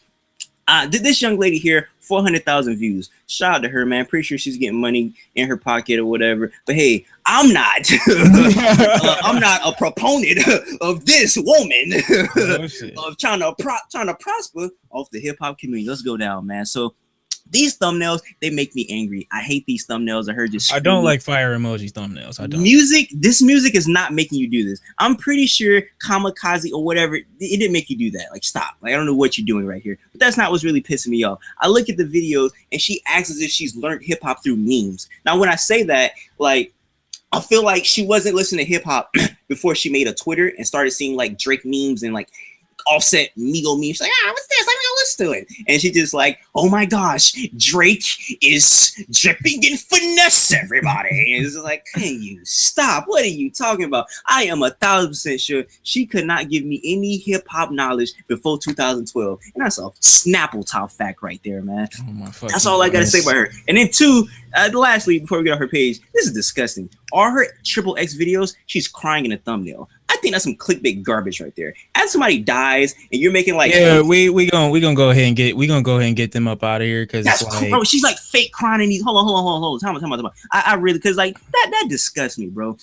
this young lady here, 400,000 views. Shout out to her, man. Pretty sure she's getting money in her pocket or whatever. But hey, I'm not. I'm not a proponent of this woman of trying to prosper off the hip hop community. Let's go down, man. So these thumbnails, they make me angry. I hate these thumbnails. I heard just I don't like fire emoji thumbnails. I don't. This music is not making you do this. I'm pretty sure Kamikaze or whatever, it didn't make you do that. Like, stop. Like, I don't know what you're doing right here. But that's not what's really pissing me off. I look at the videos and she acts as if she's learned hip hop through memes. Now, when I say that, like, I feel like she wasn't listening to hip hop before she made a Twitter and started seeing like Drake memes and like Offset Migo memes. Like, what's this? Let me go listen to it. And she just like, oh my gosh, Drake is dripping in finesse, everybody. And it's just like, can you stop? What are you talking about? I am 1,000% sure she could not give me any hip hop knowledge before 2012. And that's a Snapple top fact right there, man. Oh, that's all I gotta say about her. And then two, lastly, before we get on her page, this is disgusting. All her XXX videos, she's crying in a thumbnail. I think that's some clickbait garbage right there. As somebody dies and you're making like, yeah, we gonna go ahead and get them up out of here because that's like, bro. She's like fake crying in these. Hold on. Time on. I really, because like that disgusts me, bro.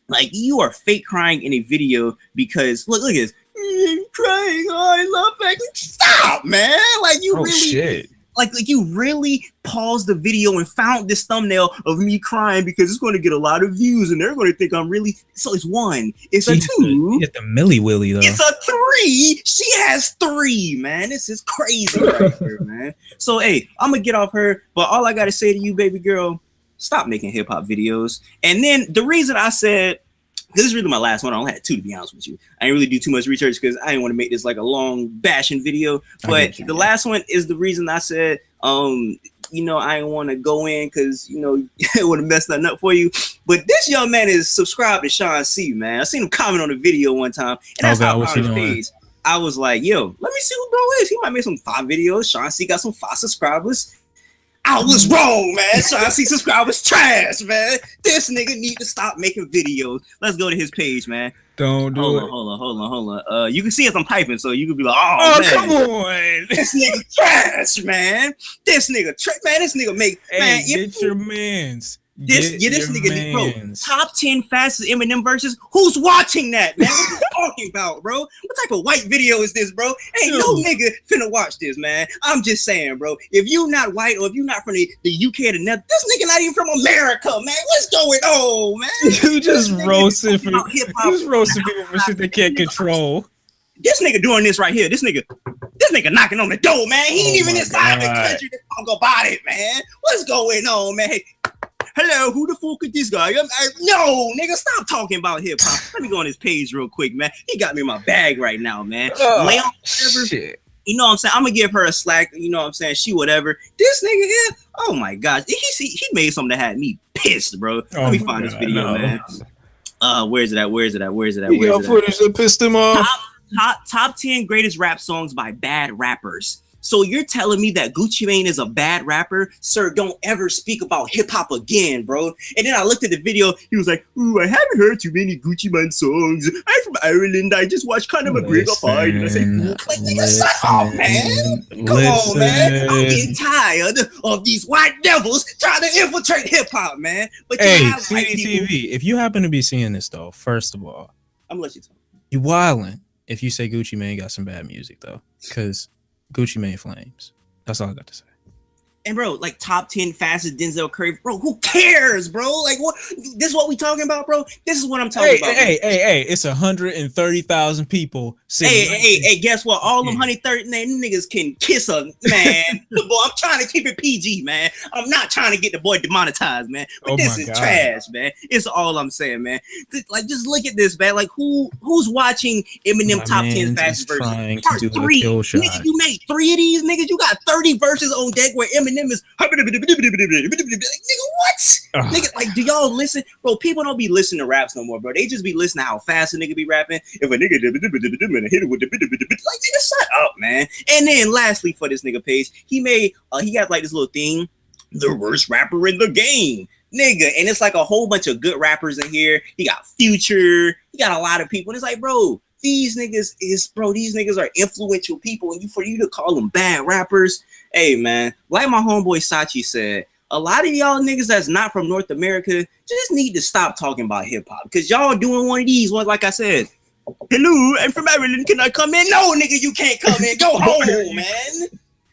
Like, you are fake crying in a video because look at this. Crying. Oh, I love that. Stop, man. Like, you really. Shit. Like you really paused the video and found this thumbnail of me crying because it's going to get a lot of views and they're going to think I'm really. So it's one. It's a two. Get the Millie Willy though. It's a three. She has three, man. This is crazy right here, man. So hey, I'm gonna get off her. But all I gotta say to you, baby girl, stop making hip hop videos. And then the reason I said. This is really my last one. I only had two, to be honest with you. I didn't really do too much research because I didn't want to make this like a long bashing video. But the last one is the reason I said, I didn't want to go in because, it would have messed nothing up for you. But this young man is subscribed to Shawn C, man. I seen him comment on the video one time. And that's how I found his page. I was like, yo, let me see who bro is. He might make some 5 videos. Shawn C got some 5 subscribers. I was wrong, man. Shawn C subscribers trash, man. This nigga need to stop making videos. Let's go to his page, man. Don't do it. Hold on. You can see as I'm typing, so you could be like, oh man. Come on. This nigga trash, man. This nigga make, hey, man. Get your mans. This nigga, bro. Top 10 fastest Eminem verses. Who's watching that, man? What you talking about, bro? What type of white video is this, bro? Ain't no nigga finna watch this, man. I'm just saying, bro. If you not white or if you not from the UK or the Netherlands, this nigga not even from America, man. What's going on, man? You just roasting people for shit they can't control. This nigga doing this right here. This nigga knocking on the door, man. He ain't even inside the country to talk about it, man. What's going on, man? Hey, hello, who the fuck is this guy? No, nigga, stop talking about hip hop. Let me go on his page real quick, man. He got me in my bag right now, man. Leon, shit. You know what I'm saying? I'm gonna give her a slack. You know what I'm saying? She whatever. This nigga here, oh my gosh, he made something that had me pissed, bro. Let me find this video, man. Where's it at? He got footage that pissed him off. Top 10 greatest rap songs by bad rappers. So you're telling me that Gucci Mane is a bad rapper? Sir, don't ever speak about hip hop again, bro. And then I looked at the video. He was like, "Ooh, I haven't heard too many Gucci Mane songs. I'm from Ireland. I just watched Conor McGregor fight." And I say, like, nigga, shut up, man. Come on, man. I'm getting tired of these white devils trying to infiltrate hip hop, man. But hey, CDTV, if you happen to be seeing this though, first of all, I'm gonna let you talk. You wildin' if you say Gucci Mane got some bad music though, because Gucci Mane flames. That's all I got to say. And bro, like top 10 fastest Denzel Curry, bro. Who cares, bro? Like, what? This is what we talking about, bro. This is what I'm talking about. Hey! It's 130,000 people. Hey! Guess what? All them 130 niggas can kiss a man. Boy, I'm trying to keep it PG, man. I'm not trying to get the boy demonetized, man. But this is trash, man. It's all I'm saying, man. Like, just look at this, man. Like, who's watching Eminem top 10 fastest verses? Part 3. Nigga, you made 3 of these, niggas. You got 30 verses on deck where Eminem is nigga, what? Nigga, like, do y'all listen? Bro, people don't be listening to raps no more, bro. They just be listening to how fast a nigga be rapping. If a nigga hit it with the like, nigga, shut up, man. And then lastly, for this nigga page, he got like this little thing, the worst rapper in the game. Nigga, and it's like a whole bunch of good rappers in here. He got Future, he got a lot of people. And it's like, bro, these niggas are influential people, and for you to call them bad rappers, hey man, like my homeboy Sachi said, a lot of y'all niggas that's not from North America just need to stop talking about hip hop, because y'all doing one of these ones. Like I said, hello, I'm from Ireland. Can I come in? No, nigga, you can't come in. Go home, man.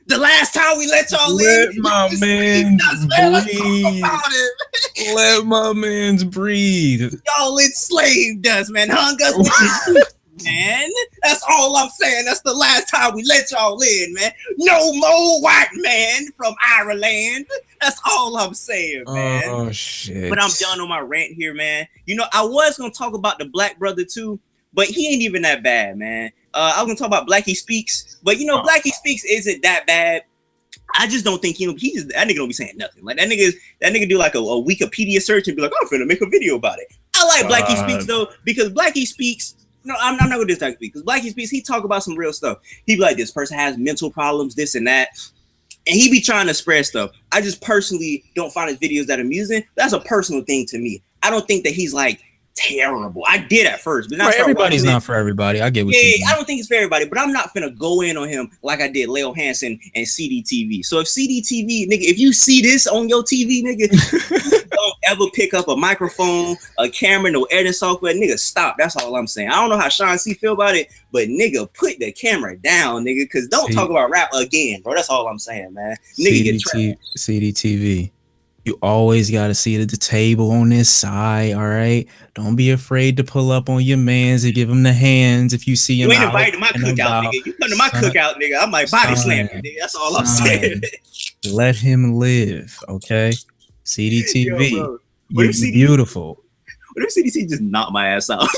The last time we let y'all in, let my man breathe. Let my man's breathe. Y'all enslaved us, man. Hung us with man. That's all I'm saying. That's the last time we let y'all in, man. No more white man from Ireland. That's all I'm saying, man. Oh shit. But I'm done on my rant here, man. You know, I was gonna talk about the black brother too, but he ain't even that bad, man. I was gonna talk about Blackie Speaks, but you know, Blackie Speaks isn't that bad. I just don't think that nigga don't be saying nothing. Like that nigga do like a Wikipedia search and be like, I'm finna make a video about it. I like Blackie Speaks though, because Blackie Speaks. No, I'm not gonna dislike Speaks, because Blackie Speaks, he talk about some real stuff. He be like, this person has mental problems, this and that. And he be trying to spread stuff. I just personally don't find his videos that amusing. That's a personal thing to me. I don't think that he's like terrible. I did at first, but everybody's not for everybody. I get what you mean. I don't think it's for everybody, but I'm not finna go in on him like I did Leo Hansen and CDTV. So if CDTV, nigga, if you see this on your TV, nigga, don't ever pick up a microphone, a camera, no editing software, nigga, stop. That's all I'm saying. I don't know how Shawn C feel about it, but nigga, put the camera down, nigga, because don't talk about rap again, bro. That's all I'm saying, man. Nigga, CDTV. You always got a seat at the table on this side, all right? Don't be afraid to pull up on your mans and give him the hands if you see him. You ain't invited to my cookout, nigga. You come to my cookout, nigga, I might body slam you, nigga. That's all I'm saying. Let him live, okay? CDTV, you're beautiful. What if CDT just knocked my ass out?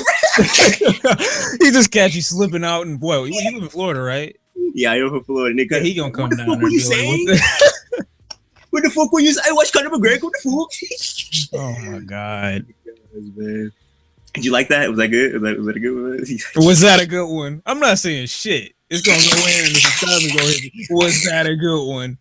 He just catch you slipping out, and boy, you live in Florida, right? Yeah, I live in Florida, nigga. He gonna come down. What the fuck were you saying? What the fuck were you saying? I watched Conor McGregor. What the fuck? Oh my god, man. Did you like that? Was that good? Was that a good one? Was that a good one? I'm not saying shit. It's gonna go in and the subscribers go hit me. Was that a good one?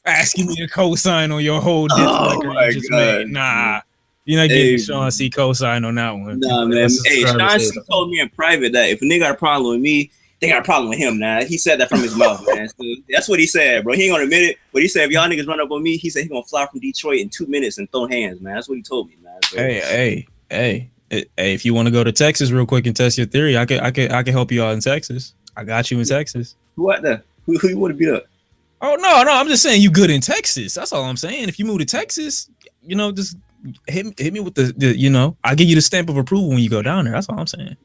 Asking me to co-sign on your whole diss record you just made. Nah. You're not getting Shawn C co-sign on that one. Nah, man. Hey, Shawn C told me in private that if a nigga got a problem with me, they got a problem with him now. He said that from his mouth, man. So that's what he said, bro. He ain't gonna admit it, but he said if y'all niggas run up on me, he said he gonna fly from Detroit in 2 minutes and throw hands, man. That's what he told me, man. So, hey. If you want to go to Texas real quick and test your theory, I could help you out in Texas. I got you in Texas. What the? Who you want to beat up? Oh no, I'm just saying you good in Texas. That's all I'm saying. If you move to Texas, you know, just hit me with the you know, I'll give you the stamp of approval when you go down there. That's all I'm saying.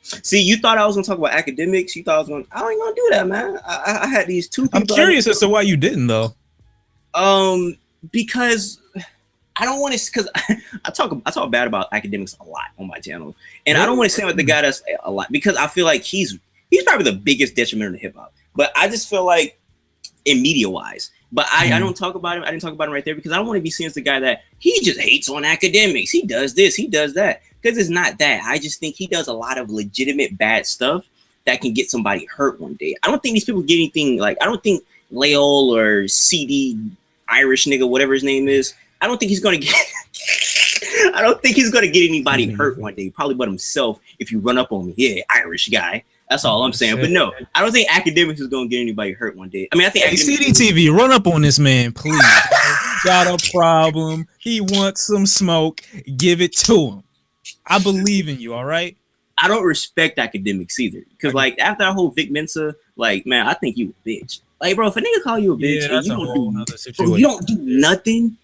See, you thought I was gonna talk about academics. You thought I was gonna. I ain't gonna do that, man. I had these two people. I'm curious as to why you didn't though. Because I don't want to. Because I talk bad about academics a lot on my channel, and I don't want to say what the guy does a lot because I feel like he's probably the biggest detriment to hip hop. But I just feel like in media wise. But I don't talk about him. I didn't talk about him right there because I don't want to be seen as the guy that he just hates on academics. He does this, he does that. Because it's not that. I just think he does a lot of legitimate bad stuff that can get somebody hurt one day. I don't think these people get anything like, I don't think Lael or CD Irish nigga, whatever his name is, I don't think he's gonna get I don't think he's gonna get anybody hurt one day, probably but himself if you run up on me. Yeah, Irish guy. That's all I'm saying. But no, I don't think Academics is gonna get anybody hurt one day. I mean, I think CDTV, run up on this man, please. Got a problem. He wants some smoke. Give it to him. I believe in you, all right? I don't respect Academics either. Because like after that whole Vic Mensa, like, man, I think you a bitch. Like, bro, if a nigga call you a bitch and you don't do nothing,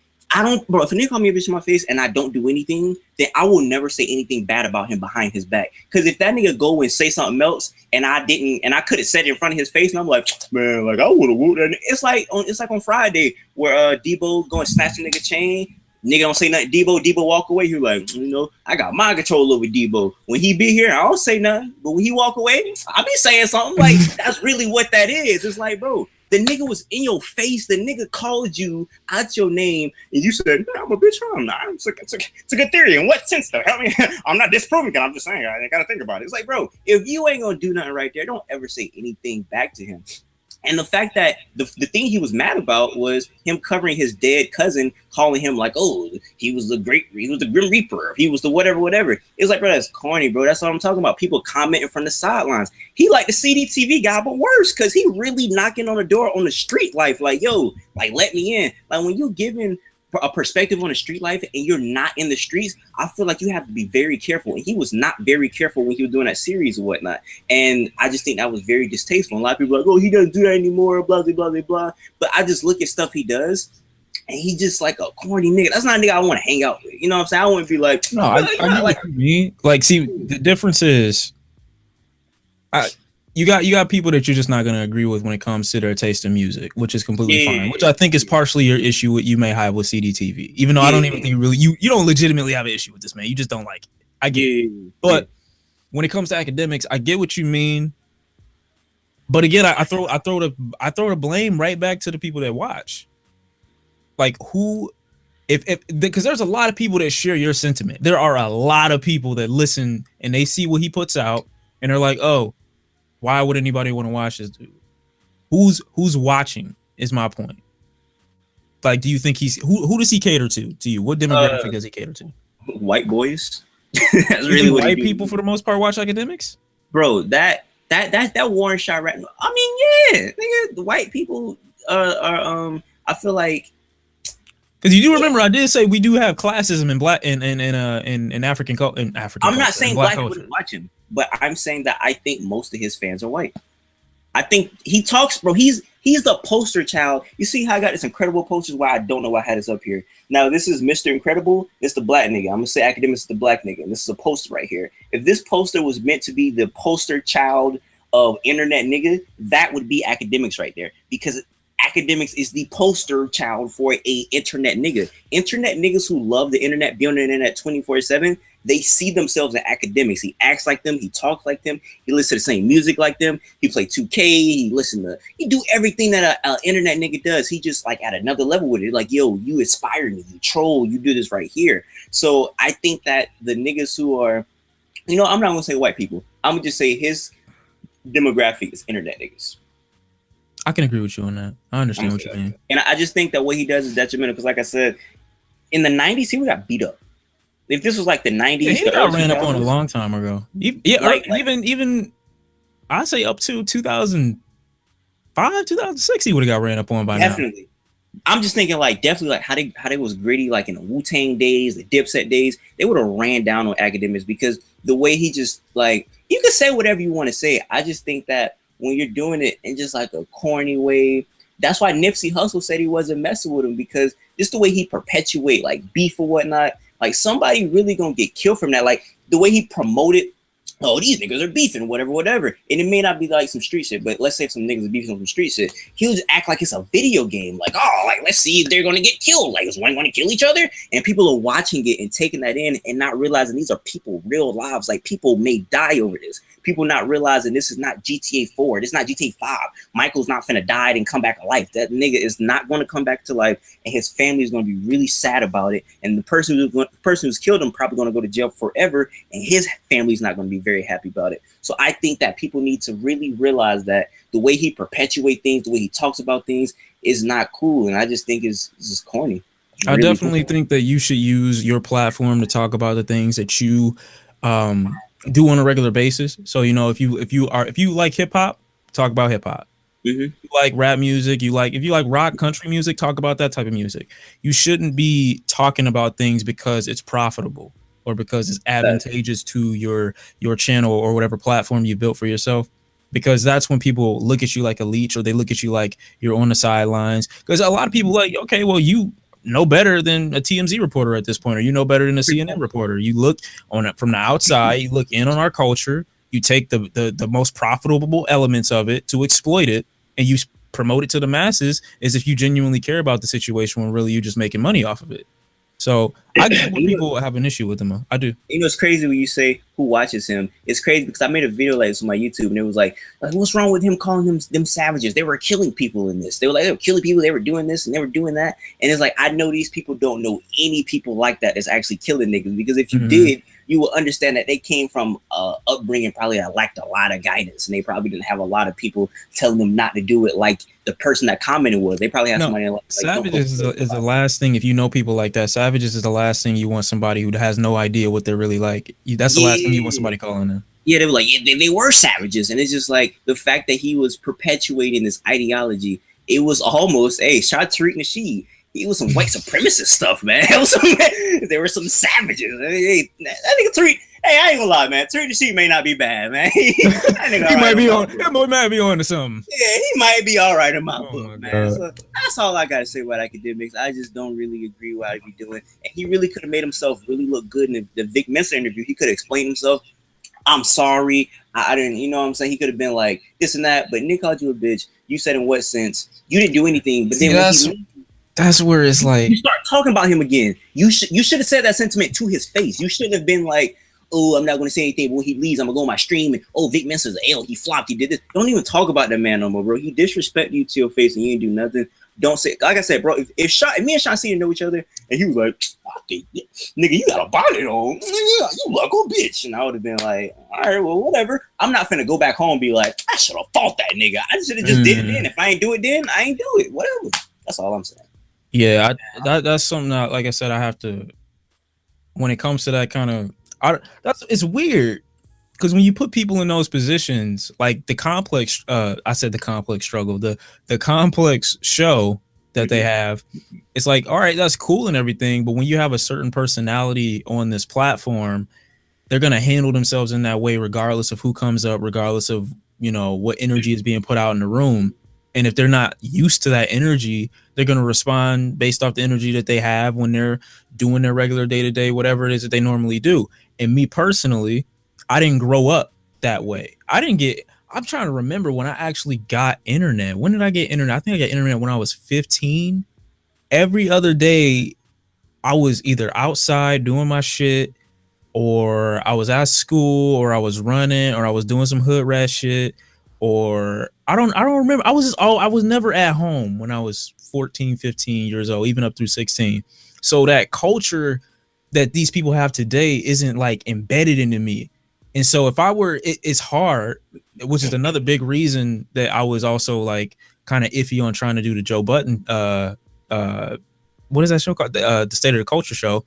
bro, if a nigga call me a bitch in my face and I don't do anything, then I will never say anything bad about him behind his back. Because if that nigga go and say something else and I could have said it in front of his face and I'm like, man, like I would have whooped that. It's like on Friday where Debo go and snatch a nigga chain. Nigga don't say nothing. Debo walk away. He like, you know, I got mind control over Debo. When he be here, I don't say nothing. But when he walk away, I be saying something. Like, that's really what that is. It's like, bro, the nigga was in your face. The nigga called you out your name, and you said, I'm a bitch. I'm not. It's a good theory. In what sense, though? I mean, I'm not disproving it. I'm just saying, I got to think about it. It's like, bro, if you ain't going to do nothing right there, don't ever say anything back to him. And the fact that the thing he was mad about was him covering his dead cousin, calling him like, oh, he was the Grim Reaper, he was the whatever. It's like, bro, that's corny, bro. That's what I'm talking about. People commenting from the sidelines. He like the CDTV guy, but worse, because he really knocking on the door on the street life, like, yo, like, let me in. Like, when you're giving a perspective on the street life and you're not in the streets, I feel like you have to be very careful. And he was not very careful when he was doing that series or whatnot. And I just think that was very distasteful. And a lot of people are like, oh, he doesn't do that anymore, blah, blah, blah, blah, blah. But I just look at stuff he does and he just like a corny nigga. That's not a nigga I want to hang out with. You know what I'm saying? I want to be like, no, I like me. Like, see, the difference is you got people that you're just not going to agree with when it comes to their taste in music, which is completely fine, which I think is partially your issue what you may have with CDTV, even though I don't even think you don't legitimately have an issue with this, man. You just don't like it. I get it. But when it comes to Academics, I get what you mean. But again, I throw the blame right back to the people that watch. Like, who, because there's a lot of people that share your sentiment. There are a lot of people that listen and they see what he puts out and they're like, oh, why would anybody want to watch this dude? Who's watching is my point. Like, do you think who does he cater to you? What demographic does he cater to? White boys. That's really what white people for the most part watch Academics? Bro, that Warren shot right. I mean, yeah, nigga, the white people are I feel like, because you do remember I did say we do have classism in black in African culture. I'm not saying black people wouldn't watch him, but I'm saying that I think most of his fans are white. I think he talks, bro. He's the poster child. You see how I got this incredible posters? Why I don't know why I had this up here. Now this is Mr. Incredible. It's the black nigga. I'm gonna say Academics is the black nigga. And this is a poster right here. If this poster was meant to be the poster child of internet nigga, that would be Academics right there, because Academics is the poster child for a internet nigga. Internet niggas who love the internet, be on the internet 24/7, they see themselves in Academics. He acts like them, he talks like them, he listens to the same music like them, he play 2K, he do everything that an internet nigga does. He just like at another level with it. Like, yo, you inspire me, you troll, you do this right here. So I think that the niggas who are, you know, I'm not gonna say white people, I'm gonna just say his demographic is internet niggas. I can agree with you on that. I understand what you mean. And I just think that what he does is detrimental, because like I said, in the 90s, he would got beat up. If this was like the 90s, yeah, he got ran up on a long time ago. Even I say up to 2005, 2006, he would have got ran up on by now. Definitely. I'm just thinking like definitely like how they was gritty, like in the Wu-Tang days, the Dipset days, they would have ran down on Academics, because the way he just like, you can say whatever you want to say. I just think that when you're doing it in just like a corny way, that's why Nipsey Hussle said he wasn't messing with him, because just the way he perpetuate like beef or whatnot, like somebody really gonna get killed from that. Like the way he promoted, oh, these niggas are beefing, whatever. And it may not be like some street shit, but let's say some niggas are beefing on some street shit. He'll just act like it's a video game. Like, oh, like, let's see if they're going to get killed. Like, is one going to kill each other? And people are watching it and taking that in and not realizing these are people, real lives. Like, people may die over this. People not realizing this is not GTA 4. This is not GTA 5. Michael's not finna die and come back to life. That nigga is not going to come back to life, and his family is going to be really sad about it. And the person who's killed him probably going to go to jail forever, and his family is not going to be very happy about it. So I think that people need to really realize that the way he perpetuates things, the way he talks about things is not cool. And I just think it's just corny. I definitely think that you should use your platform to talk about the things that you do on a regular basis. So, you know, if you like hip hop, talk about hip hop. You like rap music, if you like rock, country music, talk about that type of music. You shouldn't be talking about things because it's profitable or because it's advantageous to your channel or whatever platform you built for yourself. Because that's when people look at you like a leech, or they look at you like you're on the sidelines. Because a lot of people like, okay, well, you know better than a TMZ reporter at this point, or you know better than a CNN reporter. You look on it from the outside, you look in on our culture, you take the most profitable elements of it to exploit it, and you promote it to the masses as if you genuinely care about the situation when really you're just making money off of it. So I get what people have an issue with him. I do. You know, it's crazy when you say who watches him. It's crazy because I made a video like this on my YouTube, and it was like, what's wrong with him calling them savages? They were killing people in this. They were killing people. They were doing this and they were doing that. And it's like, I know these people don't know any people like that that's actually killing niggas, because if you did, you will understand that they came from upbringing probably that lacked a lot of guidance, and they probably didn't have a lot of people telling them not to do it like the person that commented was. They probably had somebody like savages is the last thing. If you know people like that, savages is the last thing you want somebody who has no idea what they're really like. That's the last thing you want somebody calling them. Yeah, they were like, they were savages. And it's just like the fact that he was perpetuating this ideology, it was almost, shout Tariq Nasheed. He was some white supremacist stuff, man. There were some savages. Hey, that nigga Tariq, I ain't gonna lie, man. Tariq Nasheed may not be bad, man. He might be on to something. Yeah, he might be all right in my book, man. So that's all I gotta say about academics. I just don't really agree with what he's doing. And he really could have made himself really look good in the Vic Mensa interview. He could have explained himself. I'm sorry. I didn't, you know what I'm saying? He could have been like this and that, but Nick called you a bitch. You said in what sense? You didn't do anything. But then that's where it's like, you start talking about him again. You should have said that sentiment to his face. You shouldn't have been like, oh, I'm not going to say anything. But when he leaves, I'm going to go on my stream. And, oh, Vic Mensa's a L. He flopped. He did this. Don't even talk about that man no more, bro. He disrespected you to your face and you didn't do nothing. Don't say, like I said, bro, if me and Shawn didn't know each other and he was like, I think, nigga, you got a bonnet on. Yeah, you look a bitch. And I would have been like, all right, well, whatever. I'm not finna go back home and be like, I should have fought that nigga. I should have just did it then. If I ain't do it then, I ain't do it. Whatever. That's all I'm saying. Yeah, that's something that, like I said, I have to, when it comes to that kind of, it's weird because when you put people in those positions, like the complex, I said the complex struggle, the complex show that they have, it's like, all right, that's cool and everything, but when you have a certain personality on this platform, they're gonna handle themselves in that way regardless of who comes up, regardless of, you know, what energy is being put out in the room. And if they're not used to that energy, they're going to respond based off the energy that they have when they're doing their regular day-to-day, whatever it is that they normally do. And me personally, I didn't grow up that way. I'm trying to remember when I actually got internet. When did I get internet? I think I got internet when I was 15. Every other day, I was either outside doing my shit, or I was at school, or I was running, or I was doing some hood rat shit. Or I don't remember. I was never at home when I was 14, 15 years old, even up through 16. So that culture that these people have today isn't like embedded into me. And so if I were, it's hard, which is another big reason that I was also like kind of iffy on trying to do the Joe Budden, what is that show called? The State of the Culture show.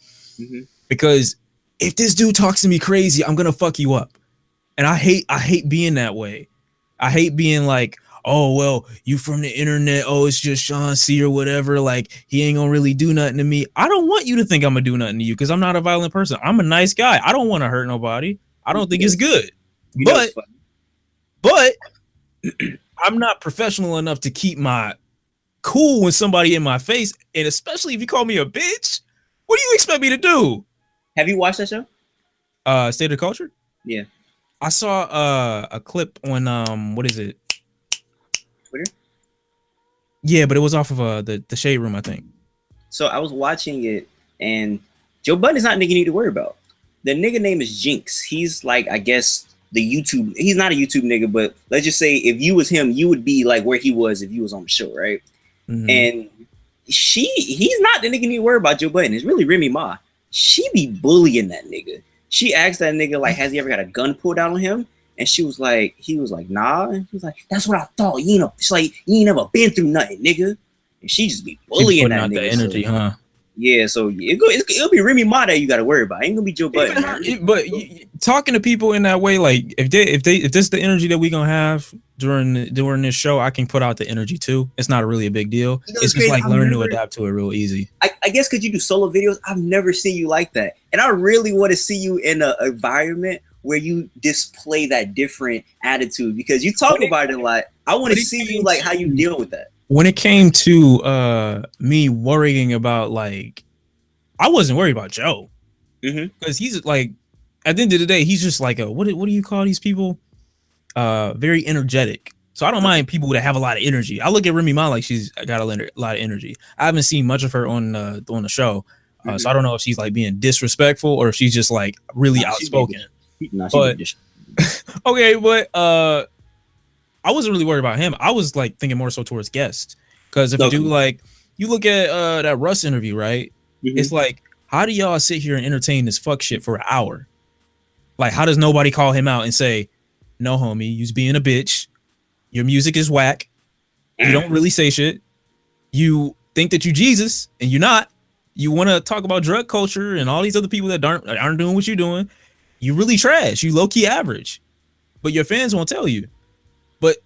Because if this dude talks to me crazy, I'm going to fuck you up. And I hate being that way. I hate being like, oh, well, you from the internet. Oh, it's just Shawn C or whatever. Like, he ain't gonna really do nothing to me. I don't want you to think I'm gonna do nothing to you because I'm not a violent person. I'm a nice guy. I don't want to hurt nobody. I don't think it's good. But I'm not professional enough to keep my cool when somebody in my face. And especially if you call me a bitch, what do you expect me to do? Have you watched that show? State of the Culture? Yeah. I saw a clip on what is it? Twitter? Yeah, but it was off of the Shade Room, I think. So I was watching it, and Joe Budden is not a nigga you need to worry about. The nigga name is Jinx. He's like, I guess, the YouTube. He's not a YouTube nigga, but let's just say if you was him, you would be like where he was if you was on the show, right? And he's not the nigga you need to worry about. Joe Budden. It's really Remy Ma. She be bullying that nigga. She asked that nigga, like, has he ever got a gun pulled out on him? And he was like, nah. And he was like, that's what I thought. She's like, you ain't never been through nothing, nigga. And she just be bullying that nigga. The energy, huh? Yeah, so it'll be Remy Ma that you got to worry about. Ain't gonna be Joe Budden. But talking to people in that way, like if this is the energy that we gonna have during this show, I can put out the energy too. It's not really a big deal. It's just like learn to adapt to it real easy. I guess because you do solo videos, I've never seen you like that, and I really want to see you in an environment where you display that different attitude because you talk about it a lot. I want to see you like how you deal with that. When it came to me worrying about, like, I wasn't worried about Joe because he's like, at the end of the day, he's just like a what do you call these people? Very energetic. So I don't mind people that have a lot of energy. I look at Remy Ma like she's got a lot of energy. I haven't seen much of her on the show, so I don't know if she's like being disrespectful or if she's just like really outspoken. Okay, but I wasn't really worried about him. I was like thinking more so towards guests because if you look at that Russ interview, right? It's like, how do y'all sit here and entertain this fuck shit for an hour? Like, how does nobody call him out and say, no, homie, you's being a bitch. Your music is whack. You don't really say shit. You think that you Jesus and you're not. You want to talk about drug culture and all these other people that aren't doing what you're doing. You really trash. You low-key average. But your fans won't tell you. But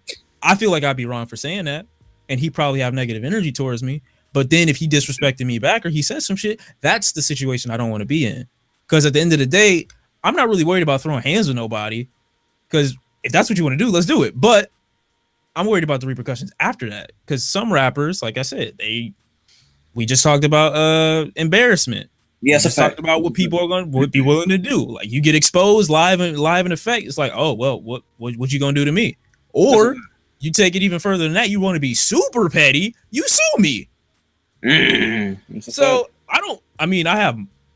I feel like I'd be wrong for saying that. And he probably have negative energy towards me. But then if he disrespected me back or he said some shit, that's the situation I don't want to be in. Because at the end of the day, I'm not really worried about throwing hands with nobody. Because if that's what you want to do, let's do it. But I'm worried about the repercussions after that. Because some rappers, like I said, we just talked about embarrassment. Yes, we talked about what people are going to be willing to do. Like you get exposed live in effect. It's like, oh well, what you gonna do to me? Or you take it even further than that. You want to be super petty. You sue me. So I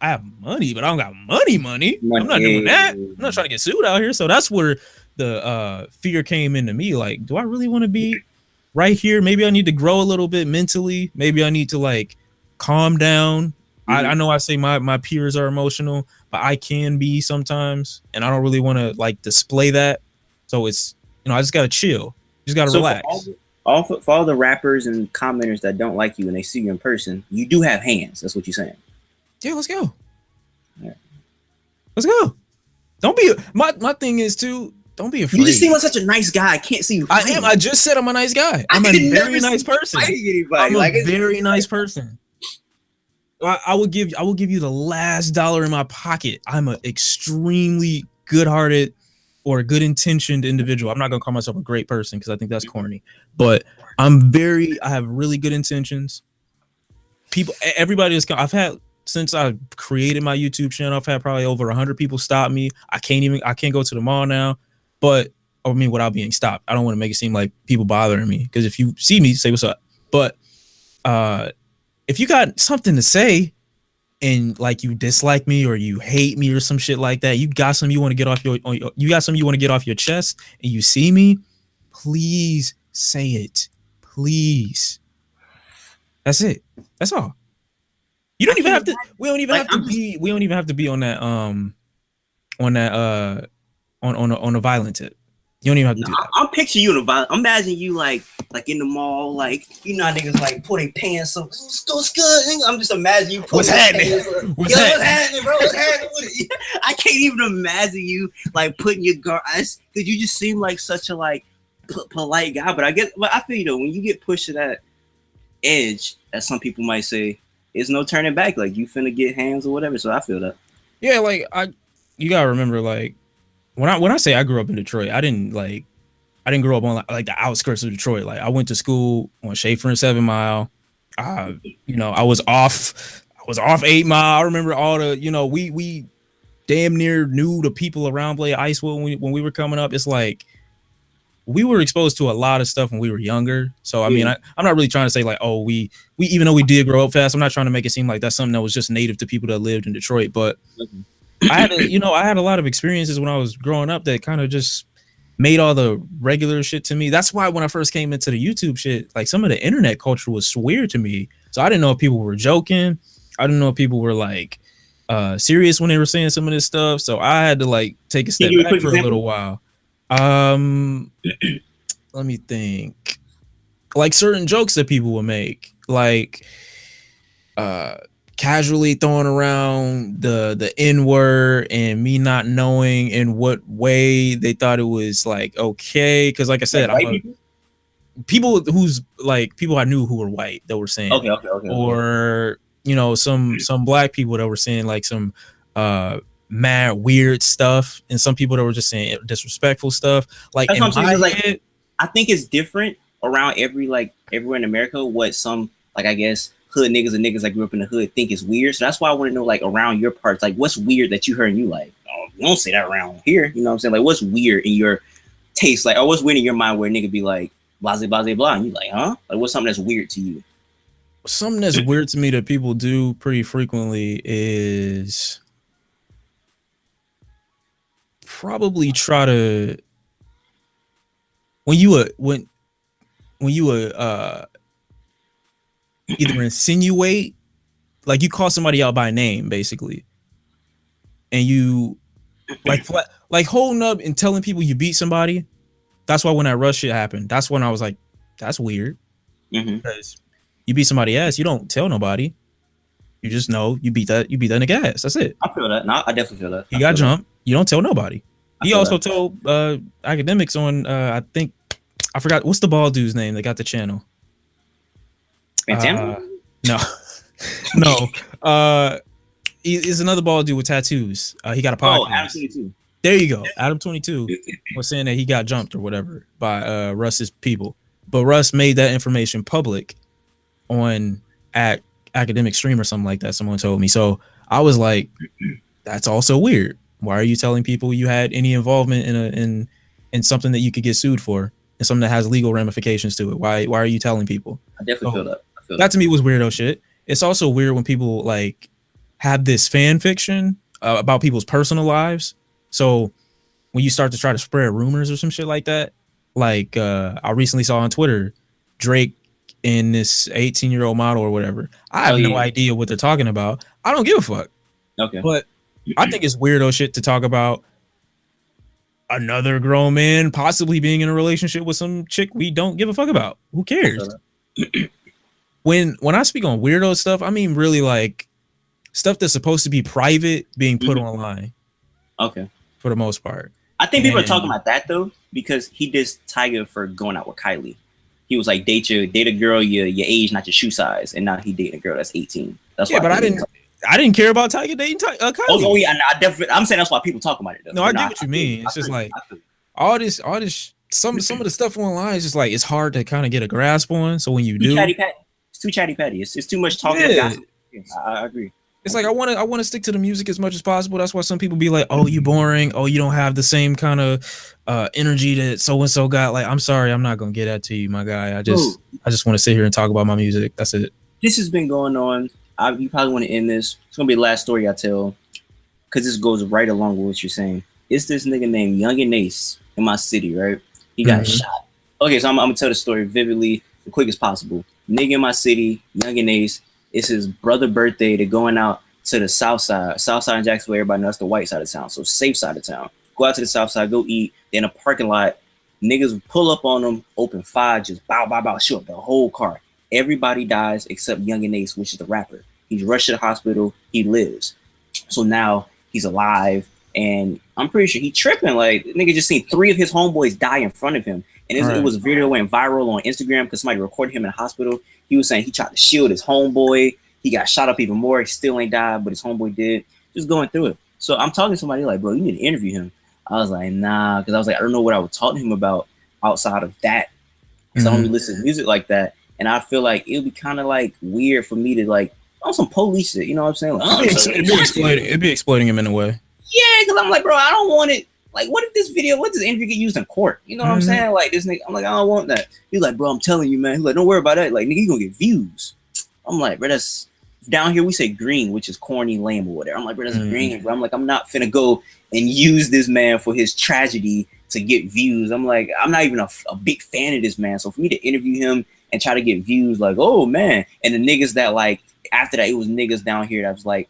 have money, but I don't got money. I'm not doing that. I'm not trying to get sued out here. So that's where the fear came into me. Like, do I really want to be right here? Maybe I need to grow a little bit mentally. Maybe I need to like calm down. I know I say my peers are emotional, but I can be sometimes, and I don't really want to like display that. So it's, I just gotta chill. Just gotta relax. For all the rappers and commenters that don't like you and they see you in person, you do have hands. That's what you're saying. Yeah, let's go. Yeah. Let's go. Don't be my thing is too. Don't be afraid. You just seem like such a nice guy. I can't see you. I am. I just said I'm a nice guy. I'm a very nice person. I'm a very nice person. I will give you the last dollar in my pocket. I'm an extremely good-hearted or a good-intentioned individual. I'm not gonna call myself a great person because I think that's corny. But I have really good intentions. Everybody I've had since I created my YouTube channel, I've had probably over 100 people stop me. I can't go to the mall now, without being stopped. I don't want to make it seem like people bothering me because if you see me, say what's up. But if you got something to say and like you dislike me or you hate me or some shit like that, you got something you want to get off your chest and you see me, please say it. Please. That's it. That's all. You don't even have to. We don't even have to be. We don't even have to be on that. On a violent tip. You don't even have to do that. I'm picturing you in a violent. I'm imagining you like in the mall, like niggas like putting pants up. What's good? I'm just imagining you putting what's happening, what's happening, bro? What's happening? I can't even imagine you like putting your guard because you just seem like such a like polite guy. But I feel when you get pushed to that edge, as some people might say, there's no turning back. Like you finna get hands or whatever. So I feel that. Yeah, like you gotta remember, like when I say I grew up in Detroit, I didn't grow up on like the outskirts of Detroit. Like I went to school on Schaefer and 7 Mile. I was off 8 Mile. I remember all the, we damn near knew the people around Blade Icewood when we were coming up. It's like we were exposed to a lot of stuff when we were younger. So I mean, I'm not really trying to say like, oh, we even though we did grow up fast, I'm not trying to make it seem like that's something that was just native to people that lived in Detroit. But I had a lot of experiences when I was growing up that kind of just made all the regular shit to me. That's why when I first came into the YouTube shit, like some of the internet culture was weird to me. So I didn't know if people were joking. I didn't know if people were like serious when they were saying some of this stuff. So I had to like take a Can step you give a back quick for a example? little while. Let me think. Like certain jokes that people will make, like casually throwing around the N-word and me not knowing in what way they thought it was like okay. Cause like I said, Like white people who's like people I knew who were white that were saying Okay, it. okay. Or you know, some black people that were saying like some mad weird stuff, and some people that were just saying disrespectful stuff. Like That's what in I'm saying. my It's like head, I think it's different around everywhere in America. What some like I guess hood niggas and niggas that grew up in the hood think is weird. So that's why I want to know like around your parts, like what's weird that you heard and you like, oh, you don't say that around here. You know what I'm saying? Like what's weird in your taste, like or what's weird in your mind where a nigga be like blase blase blah, and you like, huh? Like what's something that's weird to you? something that's weird to me that people do pretty frequently is probably try to when you either insinuate, like you call somebody out by name basically, and you like holding up and telling people you beat somebody. That's why when that Russ shit happened, that's when I was like, that's weird. Because you beat somebody ass, you don't tell nobody. You just know you beat that nigga ass. That's it. I feel that. No, I definitely feel that. He got jumped. You don't tell nobody. He also that. told academics on I think I forgot what's the bald dude's name that got the channel. No, no. He's another bald dude with tattoos. He got a podcast. Oh, Adam 22. There you go. Adam 22 was saying that he got jumped or whatever by Russ's people, but Russ made that information public on academic stream or something like that. Someone told me. So I was like, that's also weird. Why are you telling people you had any involvement in something that you could get sued for and something that has legal ramifications to it? Why are you telling people? I definitely feel that. That to me was weirdo shit. It's also weird when people like have this fan fiction about people's personal lives. So when you start to try to spread rumors or some shit like that, like I recently saw on Twitter, Drake and this 18-year-old model or whatever. I have no idea what they're talking about. I don't give a fuck. Okay. But I think it's weirdo shit to talk about another grown man possibly being in a relationship with some chick we don't give a fuck about. Who cares? When I speak on weirdo stuff, I mean really like stuff that's supposed to be private being put online. Okay. For the most part. I think people are talking about that though, because he dissed Tiger for going out with Kylie. He was like, date a girl your age, not your shoe size, and now he dating a girl that's 18. That's why. But I didn't care about Tiger dating Kylie. Oh yeah, I definitely. I'm saying that's why people talk about it though. No, I get what you mean. It's just like all this. Some of the stuff online is just like it's hard to kind of get a grasp on. So when you do, it's too chatty patty. It's too much talking. Yeah. I agree. It's like I want to stick to the music as much as possible. That's why some people be like, "Oh, you boring. Oh, you don't have the same kind of energy that so and so got." Like, I'm sorry, I'm not gonna get that to you, my guy. I just want to sit here and talk about my music. That's it. This has been going on. You probably want to end this. It's gonna be the last story I tell, because this goes right along with what you're saying. It's this nigga named Young and Ace in my city, right? He got shot. Okay, so I'm gonna tell the story vividly, the quick as possible. Nigga in my city, Young and Ace. It's his brother's birthday. They're going out to the south side. South side in Jacksonville, everybody knows the white side of town. So safe side of town. Go out to the south side, go eat. Then a parking lot, niggas pull up on them, open fire, just bow, bow, bow, shoot up the whole car. Everybody dies except Young and Ace, which is the rapper. He's rushed to the hospital. He lives. So now he's alive. And I'm pretty sure he tripping. Like, nigga just seen 3 of his homeboys die in front of him. And it was a video went viral on Instagram because somebody recorded him in the hospital. He was saying he tried to shield his homeboy. He got shot up even more. He still ain't died, but his homeboy did. Just going through it. So I'm talking to somebody like, bro, you need to interview him. I was like, nah, because I was like, I don't know what I would talk to him about outside of that. Because I don't really listen to music like that. And I feel like it would be kind of like weird for me to like, on some police shit, you know what I'm saying? Like, it'd be exploiting him in a way. Yeah, because I'm like, bro, I don't want it. Like, what if this interview get used in court? You know what I'm saying? Like, this nigga, I'm like, I don't want that. He's like, bro, I'm telling you, man. He's like, don't worry about that. Like, nigga, you gonna get views. I'm like, bro, that's down here we say green, which is corny, lame, or whatever. I'm like, bro, that's green, bro. I'm like, I'm not finna go and use this man for his tragedy to get views. I'm like, I'm not even a big fan of this man. So for me to interview him and try to get views, like, oh man, and the niggas that like after that, it was niggas down here that was like,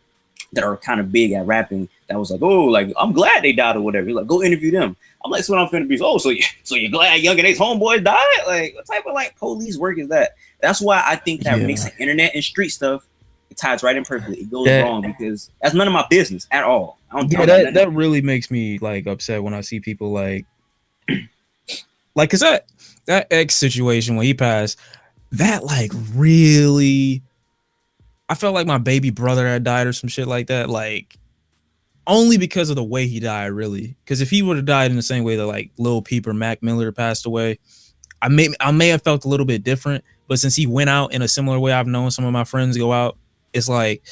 that are kind of big at rapping that was like, oh, like I'm glad they died or whatever. You're like, go interview them. I'm like, so what I'm finna be, oh, so you're glad Young and Ace homeboys died? Like, what type of like police work is that? That's why I think that mixing internet and street stuff, it ties right in perfectly. It goes wrong because that's none of my business at all. I don't that really makes me like upset when I see people like cause that X situation when he passed, that like really, I felt like my baby brother had died or some shit like that. Like only because of the way he died, really. Because if he would have died in the same way that like Lil Peep or Mac Miller passed away, I may have felt a little bit different. But since he went out in a similar way I've known some of my friends go out, it's like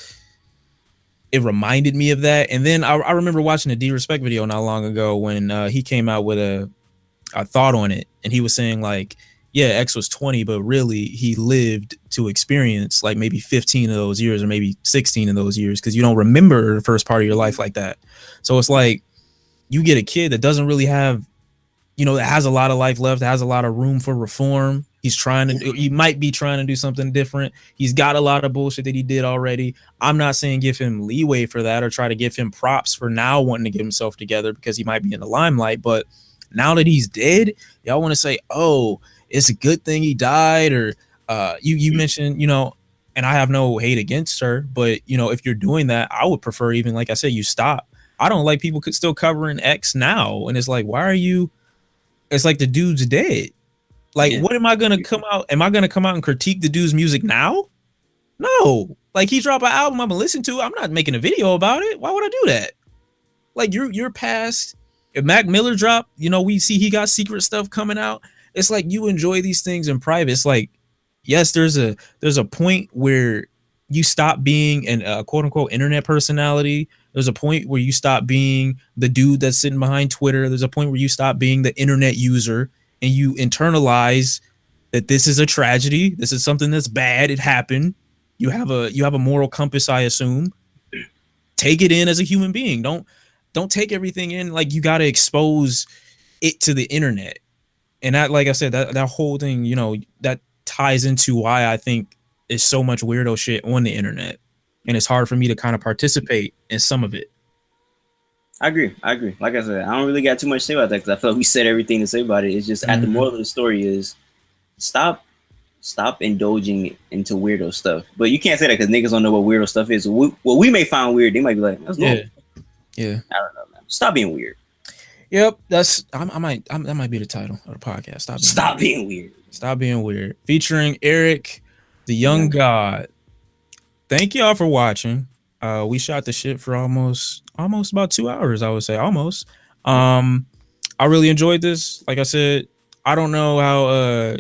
it reminded me of that. And then I remember watching a D-Respect video not long ago when he came out with a thought on it, and he was saying like, yeah, X was 20, but really he lived to experience like maybe 15 of those years or maybe 16 of those years because you don't remember the first part of your life like that. So it's like you get a kid that doesn't really have, that has a lot of life left, that has a lot of room for reform. He might be trying to do something different. He's got a lot of bullshit that he did already. I'm not saying give him leeway for that or try to give him props for now wanting to get himself together because he might be in the limelight. But now that he's dead, y'all want to say, oh, it's a good thing he died, or you mentioned, and I have no hate against her, but if you're doing that, I would prefer, even like I said, you stop. I don't like people still covering X now, and it's like, why are you? It's like the dude's dead. Like, what am I gonna come out? Am I gonna come out and critique the dude's music now? No. Like, he dropped an album I'm gonna listen to. I'm not making a video about it. Why would I do that? Like, you're past. If Mac Miller dropped, we see he got secret stuff coming out. It's like you enjoy these things in private. It's like, yes, there's a point where you stop being an quote unquote internet personality. There's a point where you stop being the dude that's sitting behind Twitter. There's a point where you stop being the internet user and you internalize that this is a tragedy. This is something that's bad. It happened. You have a moral compass, I assume. Take it in as a human being. Don't take everything in like you got to expose it to the internet. And that, like I said, that whole thing, that ties into why I think there's so much weirdo shit on the internet. And it's hard for me to kind of participate in some of it. I agree. Like I said, I don't really got too much to say about that because I feel like we said everything to say about it. It's just at the moral of the story is stop indulging into weirdo stuff. But you can't say that because niggas don't know what weirdo stuff is. What we may find weird, they might be like, that's normal. Yeah. I don't know, man. Stop being weird. Yep, that might be the title of the podcast. Stop being weird. Stop being weird. Featuring Eric, the Young God. Thank y'all for watching. We shot the shit for almost about 2 hours, I would say. Almost. I really enjoyed this. Like I said, I don't know how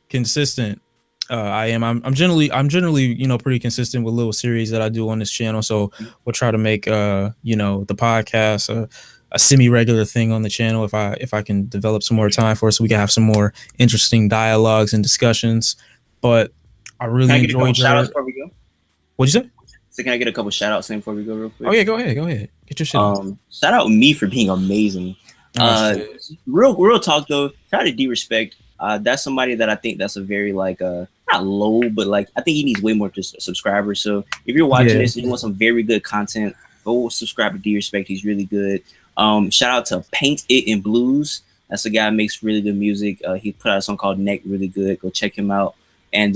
consistent I am. I'm generally pretty consistent with little series that I do on this channel. So we'll try to make the podcast a semi-regular thing on the channel if I can develop some more time for it, so we can have some more interesting dialogues and discussions. But I really enjoyed shout outs before we go. What'd you say? So can I get a couple shout outs in before we go real quick? Oh yeah, go ahead. Get your shit on. Shout out me for being amazing. Real talk though, shout out to D-Respect. That's somebody that I think that's a very not low, but like I think he needs way more subscribers. So if you're watching this and you want some very good content, go subscribe to D-Respect. He's really good. Shout out to Paint It in Blues. That's a guy who makes really good music. He put out a song called Neck, really good. Go check him out. And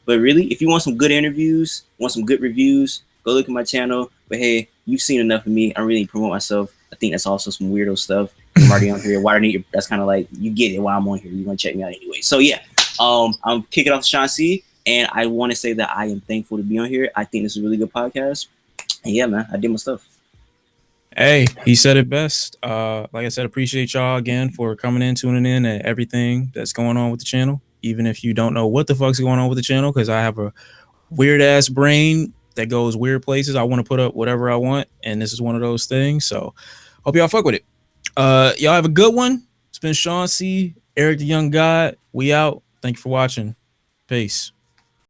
but really, if you want some good interviews, want some good reviews, go look at my channel. But hey, you've seen enough of me. I really promote myself. I think that's also some weirdo stuff. I'm already on here. Why do I need? That's kind of like you get it while I'm on here. You're gonna check me out anyway. So yeah, I'm kicking off Shawn C, and I want to say that I am thankful to be on here. I think this is a really good podcast. And yeah, man, I did my stuff. Hey, he said it best. Like I said, appreciate y'all again for coming in, tuning in at everything that's going on with the channel. Even if you don't know what the fuck's going on with the channel, because I have a weird ass brain that goes weird places. I want to put up whatever I want, and this is one of those things. So hope y'all fuck with it. Y'all have a good one. It's been Shawn C, Eric the Young God. We out. Thank you for watching. Peace.